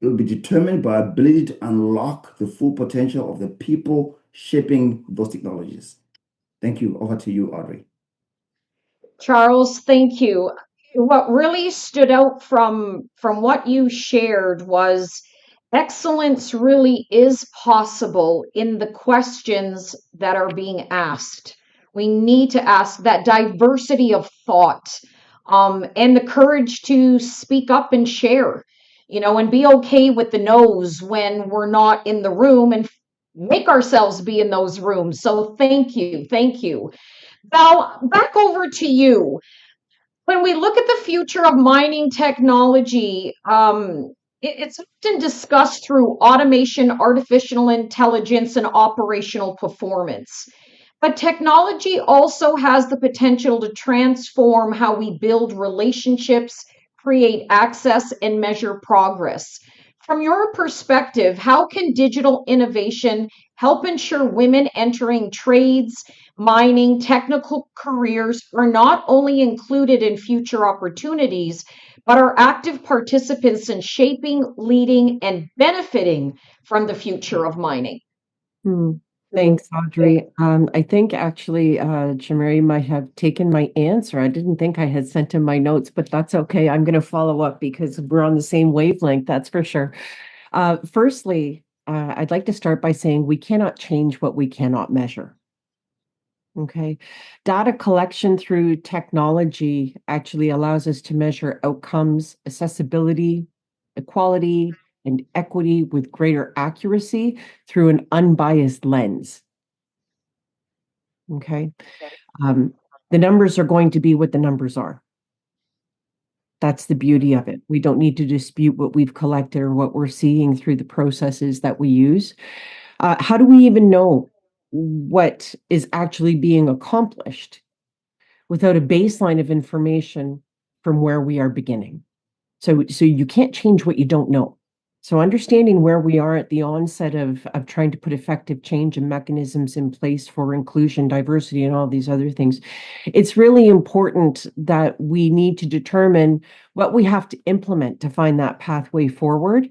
it will be determined by our ability to unlock the full potential of the people shaping those technologies. Thank you. Over to you, Audrey. Charles, thank you. What really stood out from what you shared was excellence really is possible in the questions that are being asked. We need to ask that diversity of thought, and the courage to speak up and share, and be okay with the no's when we're not in the room and make ourselves be in those rooms. So thank you. Thank you. Val, back over to you. When we look at the future of mining technology, it's often discussed through automation, artificial intelligence, and operational performance. But technology also has the potential to transform how we build relationships, create access, and measure progress. From your perspective, how can digital innovation help ensure women entering trades, mining, technical careers are not only included in future opportunities, but are active participants in shaping, leading, and benefiting from the future of mining? Thanks, Audrey. I think actually Jamari might have taken my answer. I didn't think I had sent him my notes, but that's okay. I'm going to follow up because we're on the same wavelength, that's for sure. Firstly, I'd like to start by saying we cannot change what we cannot measure. Okay. Data collection through technology actually allows us to measure outcomes, accessibility, equality, and equity with greater accuracy through an unbiased lens. Okay. The numbers are going to be what the numbers are. That's the beauty of it. We don't need to dispute what we've collected or what we're seeing through the processes that we use. How do we even know what is actually being accomplished without a baseline of information from where we are beginning? So you can't change what you don't know. So understanding where we are at the onset of trying to put effective change and mechanisms in place for inclusion, diversity, and all these other things, it's really important that we need to determine what we have to implement to find that pathway forward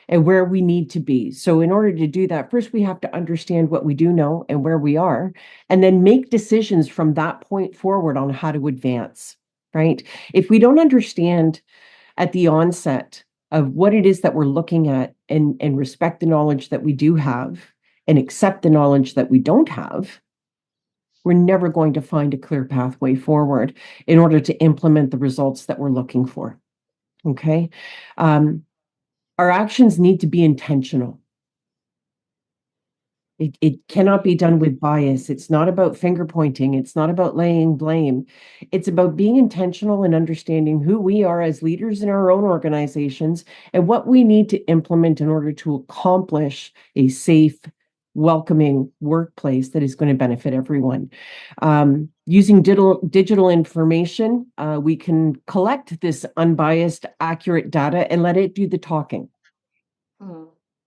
and where we need to be. So in order to do that, first we have to understand what we do know and where we are, and then make decisions from that point forward on how to advance, right? If we don't understand at the onset of what it is that we're looking at and respect the knowledge that we do have and accept the knowledge that we don't have, we're never going to find a clear pathway forward in order to implement the results that we're looking for. Okay? Our actions need to be intentional. It cannot be done with bias. It's not about finger pointing. It's not about laying blame. It's about being intentional and understanding who we are as leaders in our own organizations and what we need to implement in order to accomplish a safe, welcoming workplace that is going to benefit everyone. Using digital information, we can collect this unbiased, accurate data and let it do the talking.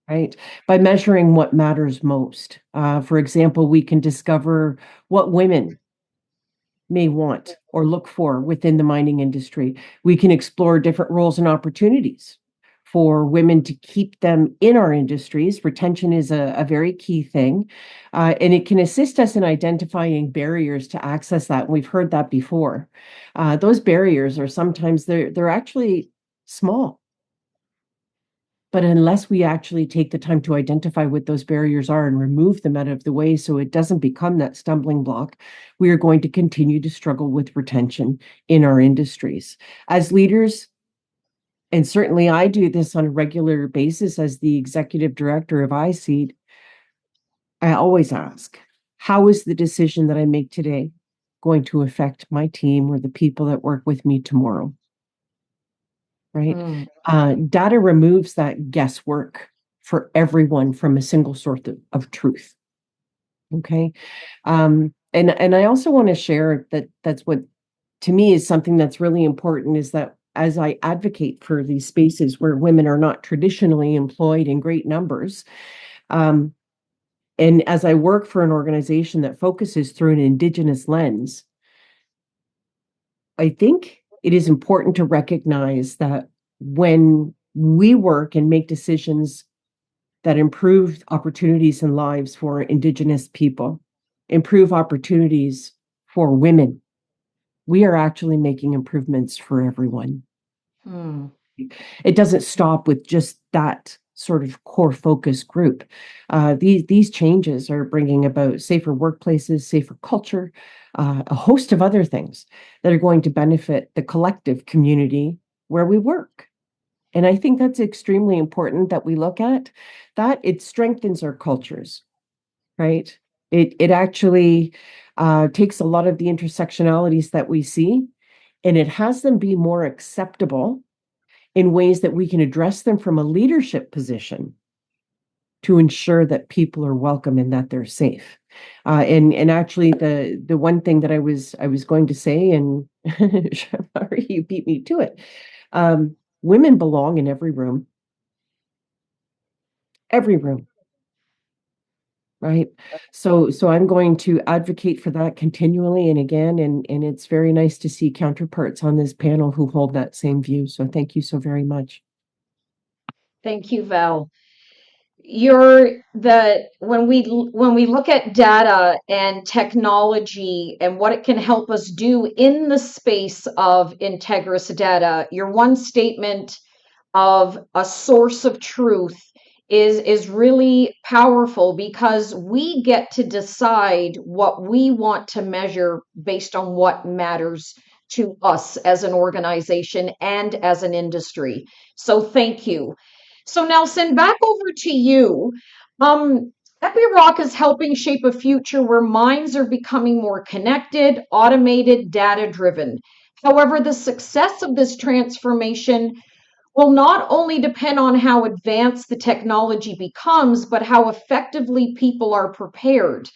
Right? By measuring what matters most. For example, we can discover what women may want or look for within the mining industry. We can explore different roles and opportunities for women to keep them in our industries. Retention is a very key thing, and it can assist us in identifying barriers to access that. We've heard that before. Those barriers are sometimes they're actually small. But unless we actually take the time to identify what those barriers are and remove them out of the way so it doesn't become that stumbling block, we are going to continue to struggle with retention in our industries. As leaders, and certainly I do this on a regular basis as the executive director of iSeed, I always ask, how is the decision that I make today going to affect my team or the people that work with me tomorrow? Right? Data removes that guesswork for everyone from a single source of truth. Okay. And I also want to share that's what to me is something that's really important is that as I advocate for these spaces where women are not traditionally employed in great numbers, and as I work for an organization that focuses through an Indigenous lens, I think it is important to recognize that when we work and make decisions that improve opportunities and lives for Indigenous people, improve opportunities for women, we are actually making improvements for everyone. It doesn't stop with just that sort of core focus group. These changes are bringing about safer workplaces, safer culture, a host of other things that are going to benefit the collective community where we work. And I think that's extremely important that we look at that. It strengthens our cultures, right? It actually takes a lot of the intersectionalities that we see and it has them be more acceptable in ways that we can address them from a leadership position to ensure that people are welcome and that they're safe. And actually the one thing that I was going to say, and Shamari, you beat me to it. Women belong in every room, right? So I'm going to advocate for that continually and again, and it's very nice to see counterparts on this panel who hold that same view. So thank you so very much. Thank you, Val. When we look at data and technology and what it can help us do in the space of Integrus data, your one statement of a source of truth is really powerful because we get to decide what we want to measure based on what matters to us as an organization and as an industry. So thank you. So Nelson, back over to you. Epiroc is helping shape a future where mines are becoming more connected, automated, data-driven. However, the success of this transformation will not only depend on how advanced the technology becomes, but how effectively people are prepared,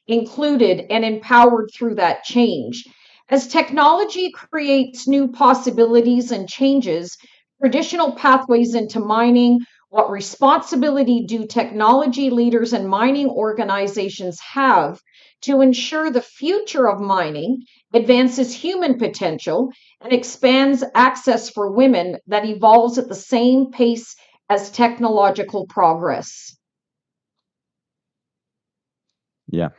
included, and empowered through that change. As technology creates new possibilities and changes, traditional pathways into mining? What responsibility do technology leaders and mining organizations have to ensure the future of mining advances human potential and expands access for women that evolves at the same pace as technological progress? Yeah,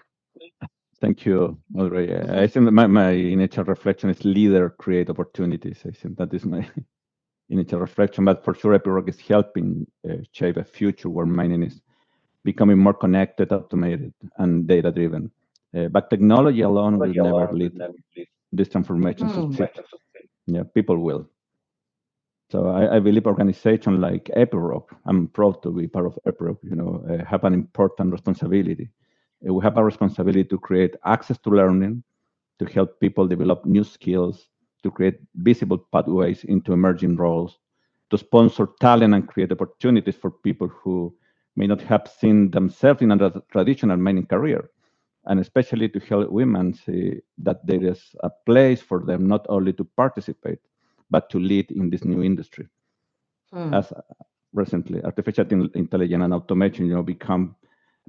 thank you, Audrey. I think that my initial reflection is leader create opportunities. I think that is my initial reflection, but for sure Epiroc is helping shape a future where mining is becoming more connected, automated, and data-driven. But technology alone will never lead this transformation to succeed. Yeah, people will. So I believe organizations like Epiroc, I'm proud to be part of Epiroc, have an important responsibility. We have a responsibility to create access to learning, to help people develop new skills, to create visible pathways into emerging roles, to sponsor talent and create opportunities for people who may not have seen themselves in a traditional mining career, and especially to help women see that there is a place for them not only to participate, but to lead in this new industry. As recently, artificial intelligence and automation, become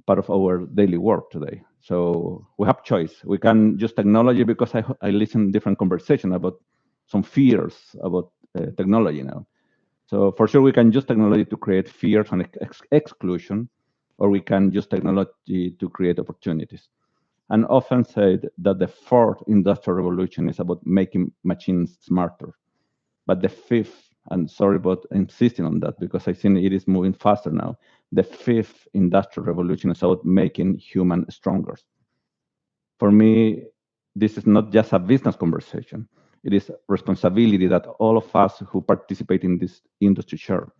part of our daily work today. So we have choice. We can use technology because I listen to different conversations about some fears about technology now. So for sure, we can use technology to create fears and exclusion, or we can use technology to create opportunities. And often said that the fourth industrial revolution is about making machines smarter. But the fifth, and sorry about insisting on that because I think it is moving faster now, the fifth industrial revolution is about making humans stronger. For me, this is not just a business conversation. It is a responsibility that all of us who participate in this industry share.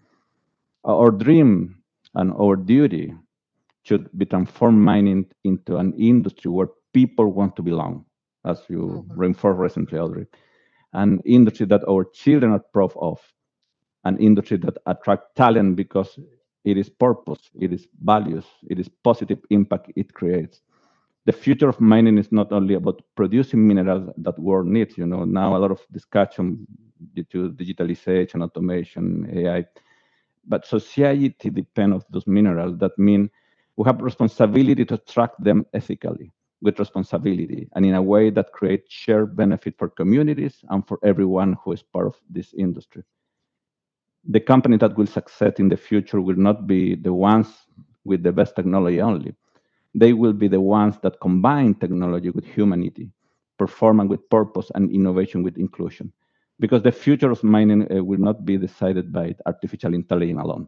Our dream and our duty should be transform mining into an industry where people want to belong, as you reinforced recently, Audrey. An industry that our children are proud of, an industry that attracts talent because it is purpose, it is values, it is positive impact it creates. The future of mining is not only about producing minerals that world needs. Now a lot of discussion due to digitalization, automation, AI, but society depends on those minerals. That means we have responsibility to extract them ethically, with responsibility, and in a way that creates shared benefit for communities and for everyone who is part of this industry. The company that will succeed in the future will not be the ones with the best technology only. They will be the ones that combine technology with humanity, performance with purpose, and innovation with inclusion. Because the future of mining will not be decided by artificial intelligence alone.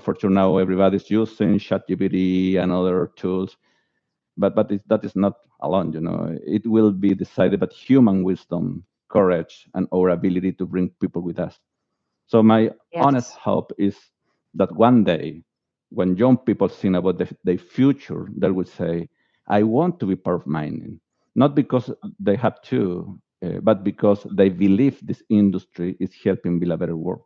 For sure now everybody's using ChatGPT and other tools, but that is not alone. It will be decided by human wisdom, courage, and our ability to bring people with us. So my honest hope is that one day, when young people think about their future, they will say, I want to be part of mining, not because they have to, but because they believe this industry is helping build a better world.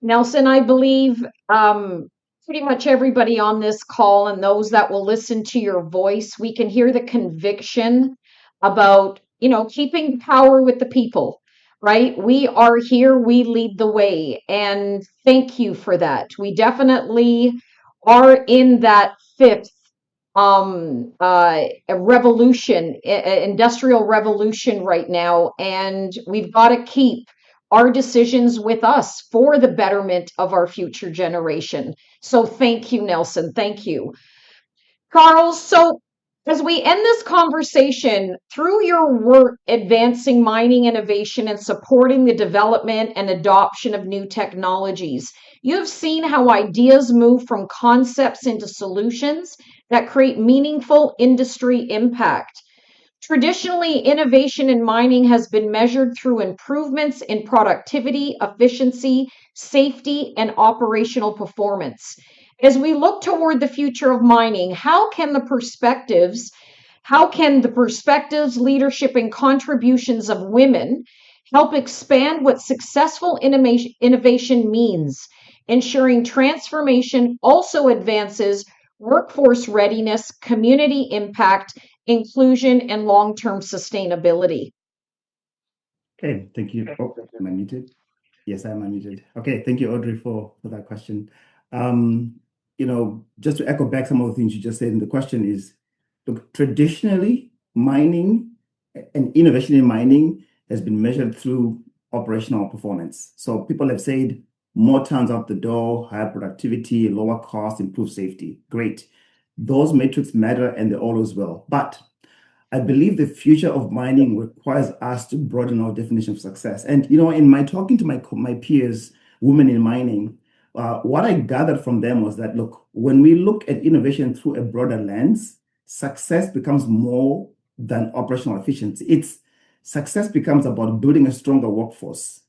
Nelson, I believe pretty much everybody on this call and those that will listen to your voice, we can hear the conviction about, keeping power with the people, right? We are here, we lead the way, and thank you for that. We definitely are in that fifth revolution, industrial revolution right now, and we've got to keep our decisions with us for the betterment of our future generation. So thank you, Nelson. Thank you. Carls, so as we end this conversation, through your work advancing mining innovation and supporting the development and adoption of new technologies, you have seen how ideas move from concepts into solutions that create meaningful industry impact. Traditionally, innovation in mining has been measured through improvements in productivity, efficiency, safety, and operational performance. As we look toward the future of mining, how can the perspectives, leadership, and contributions of women help expand what successful innovation means, ensuring transformation also advances workforce readiness, community impact, inclusion, and long-term sustainability? Okay, thank you. Oh, am I muted? Yes, I'm unmuted. Okay, thank you, Audrey, for that question. Just to echo back some of the things you just said, and the question is, look, traditionally, mining and innovation in mining has been measured through operational performance. So people have said more tons out the door, higher productivity, lower cost, improved safety. Great. Those metrics matter and they always will. But I believe the future of mining requires us to broaden our definition of success. And in my talking to my peers, women in mining, what I gathered from them was that, look, when we look at innovation through a broader lens, success becomes more than operational efficiency. Success becomes about building a stronger workforce.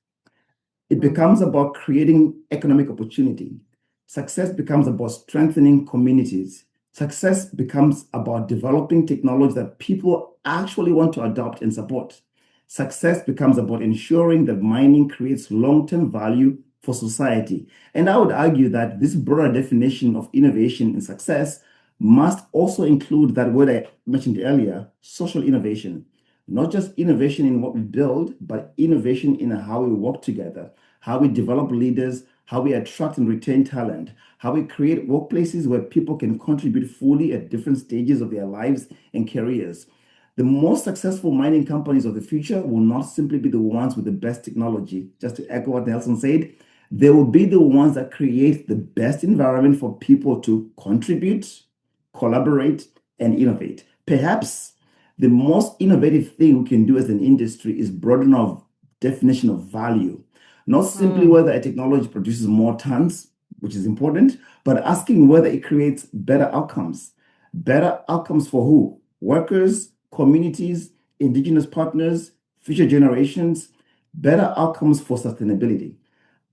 It becomes about creating economic opportunity. Success becomes about strengthening communities. Success becomes about developing technology that people actually want to adopt and support. Success becomes about ensuring that mining creates long-term value for society. And I would argue that this broader definition of innovation and success must also include that word I mentioned earlier, social innovation. Not just innovation in what we build, but innovation in how we work together, how we develop leaders, how we attract and retain talent, how we create workplaces where people can contribute fully at different stages of their lives and careers. The most successful mining companies of the future will not simply be the ones with the best technology. Just to echo what Nelson said, they will be the ones that create the best environment for people to contribute, collaborate, and innovate. Perhaps the most innovative thing we can do as an industry is broaden our definition of value. Not simply whether a technology produces more tons, which is important, but asking whether it creates better outcomes. Better outcomes for who? Workers, communities, indigenous partners, future generations. Better outcomes for sustainability.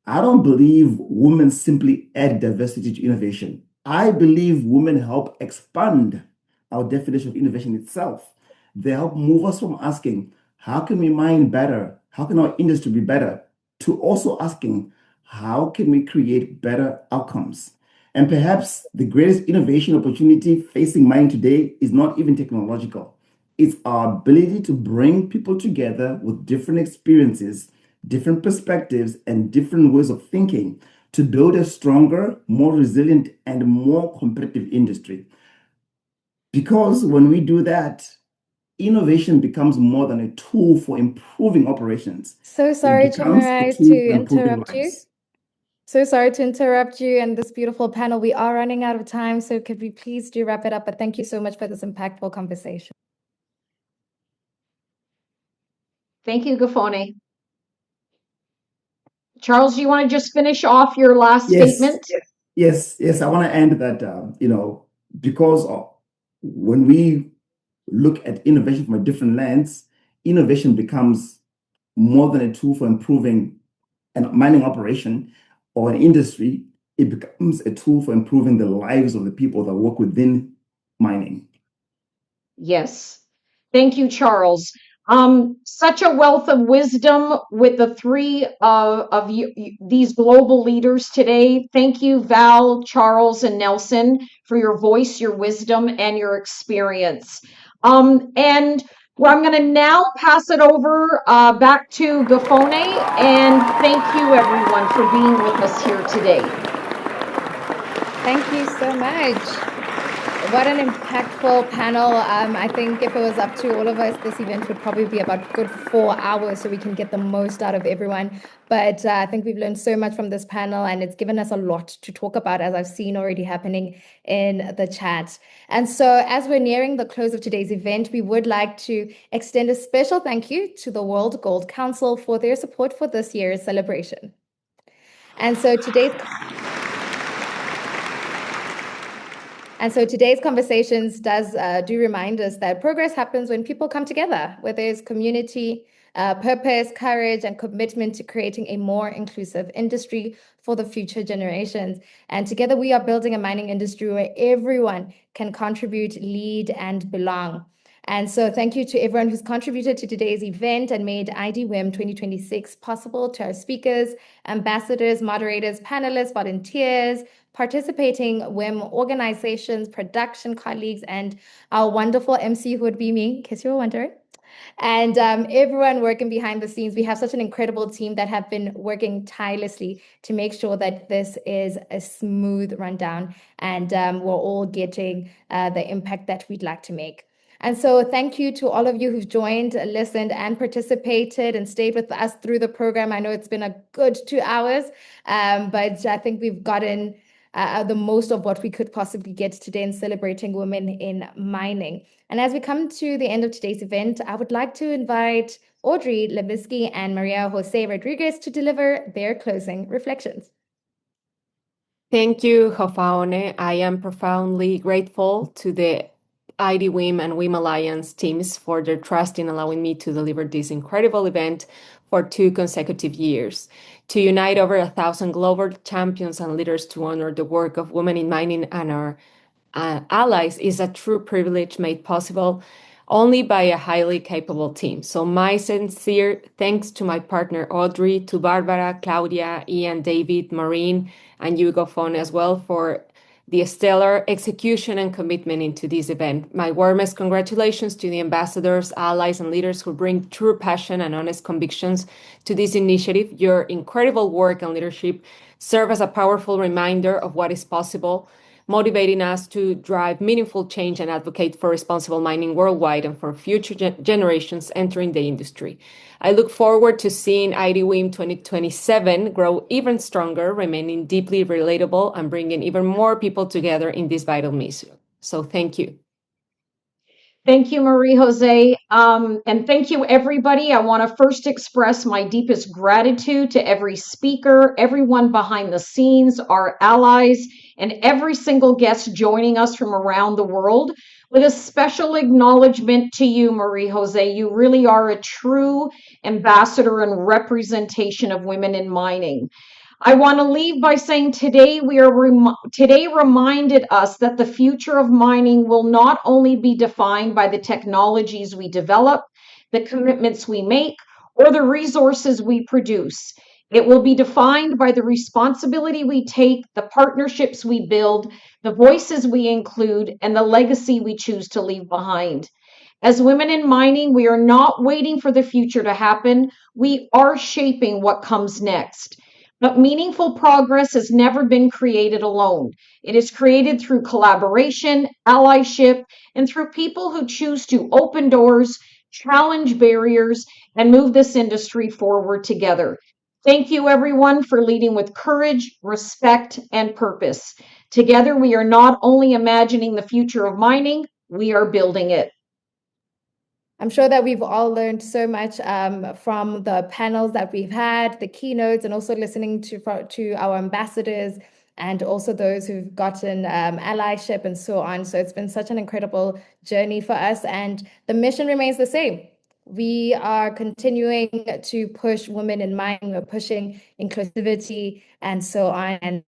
I don't believe women simply add diversity to innovation. I believe women help expand our definition of innovation itself. They help move us from asking, how can we mine better? How can our industry be better? To also asking, how can we create better outcomes? And perhaps the greatest innovation opportunity facing mining today is not even technological. It's our ability to bring people together with different experiences, different perspectives, and different ways of thinking to build a stronger, more resilient, and more competitive industry. Because when we do that, innovation becomes more than a tool for improving operations. So sorry, becomes a Chimarai, tool to for improving interrupt you. lives. So sorry to interrupt you and this beautiful panel. We are running out of time, so could we please do wrap it up? But thank you so much for this impactful conversation. Thank you, Gafone. Charles, do you want to just finish off your last statement? Yes. I want to end that, because when we look at innovation from a different lens, innovation becomes more than a tool for improving a mining operation or an industry. It becomes a tool for improving the lives of the people that work within mining. Yes. Thank you, Charles. Such a wealth of wisdom with the three of you, these global leaders today. Thank you, Val, Charles, and Nelson, for your voice, your wisdom, and your experience. And I'm going to now pass it over back to Gafone, and thank you, everyone, for being with us here today. Thank you so much. What an impactful panel. I think if it was up to all of us, this event would probably be about good 4 hours so we can get the most out of everyone. But I think we've learned so much from this panel and it's given us a lot to talk about, as I've seen already happening in the chat. And so as we're nearing the close of today's event, we would like to extend a special thank you to the World Gold Council for their support for this year's celebration. And so today's conversations do remind us that progress happens when people come together, where there's community, purpose, courage, and commitment to creating a more inclusive industry for the future generations. And together we are building a mining industry where everyone can contribute, lead, and belong. And so thank you to everyone who's contributed to today's event and made IDWIM 2026 possible, to our speakers, ambassadors, moderators, panelists, volunteers, participating WIM organizations, production colleagues, and our wonderful MC who would be me, in case you were wondering. and everyone working behind the scenes. We have such an incredible team that have been working tirelessly to make sure that this is a smooth rundown, and we're all getting the impact that we'd like to make. And so thank you to all of you who've joined, listened, and participated and stayed with us through the program. I know it's been a good 2 hours, but I think we've gotten the most of what we could possibly get today in celebrating women in mining. And as we come to the end of today's event, I would like to invite Audrey Lemblisky and Maria Jose Rodriguez to deliver their closing reflections. Thank you, Hofaone. I am profoundly grateful to the IDWIM and WIM Alliance teams for their trust in allowing me to deliver this incredible event for 2 consecutive years. To unite over 1,000 global champions and leaders to honor the work of women in mining and our allies is a true privilege made possible only by a highly capable team. So my sincere thanks to my partner Audrey, to Barbara, Claudia, Ian, David, Maureen, and Hugo Fon as well for the stellar execution and commitment into this event. My warmest congratulations to the ambassadors, allies, and leaders who bring true passion and honest convictions to this initiative. Your incredible work and leadership serve as a powerful reminder of what is possible, motivating us to drive meaningful change and advocate for responsible mining worldwide and for future generations entering the industry. I look forward to seeing IDWIM 2027 grow even stronger, remaining deeply relatable and bringing even more people together in this vital mission. So thank you. Thank you, Marie Jose. And thank you, everybody. I want to first express my deepest gratitude to every speaker, everyone behind the scenes, our allies, and every single guest joining us from around the world. With a special acknowledgement to you, Marie Jose. You really are a true ambassador and representation of women in mining. I want to leave by saying today today reminded us that the future of mining will not only be defined by the technologies we develop, the commitments we make, or the resources we produce. It will be defined by the responsibility we take, the partnerships we build, the voices we include, and the legacy we choose to leave behind. As women in mining, we are not waiting for the future to happen. We are shaping what comes next. But meaningful progress has never been created alone. It is created through collaboration, allyship, and through people who choose to open doors, challenge barriers, and move this industry forward together. Thank you, everyone, for leading with courage, respect, and purpose. Together, we are not only imagining the future of mining, we are building it. I'm sure that we've all learned so much from the panels that we've had, the keynotes, and also listening to our ambassadors and also those who've gotten allyship and so on. So it's been such an incredible journey for us, and the mission remains the same. We are continuing to push women in mining, we're pushing inclusivity and so on. And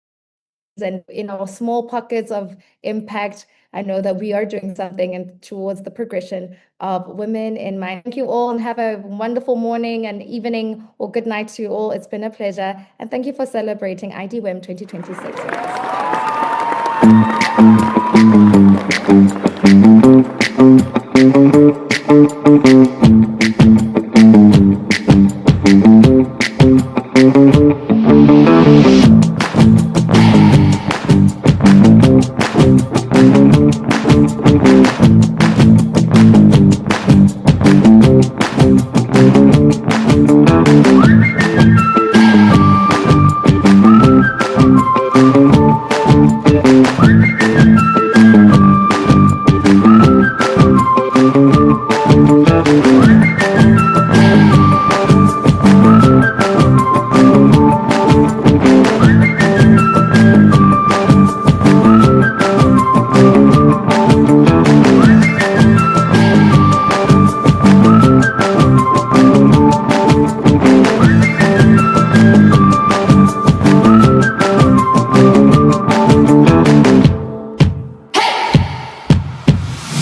in our small pockets of impact, I know that we are doing something towards the progression of women in mining. Thank you all and have a wonderful morning and evening or good night to you all. It's been a pleasure. And thank you for celebrating IDWIM 2026.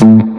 Hey!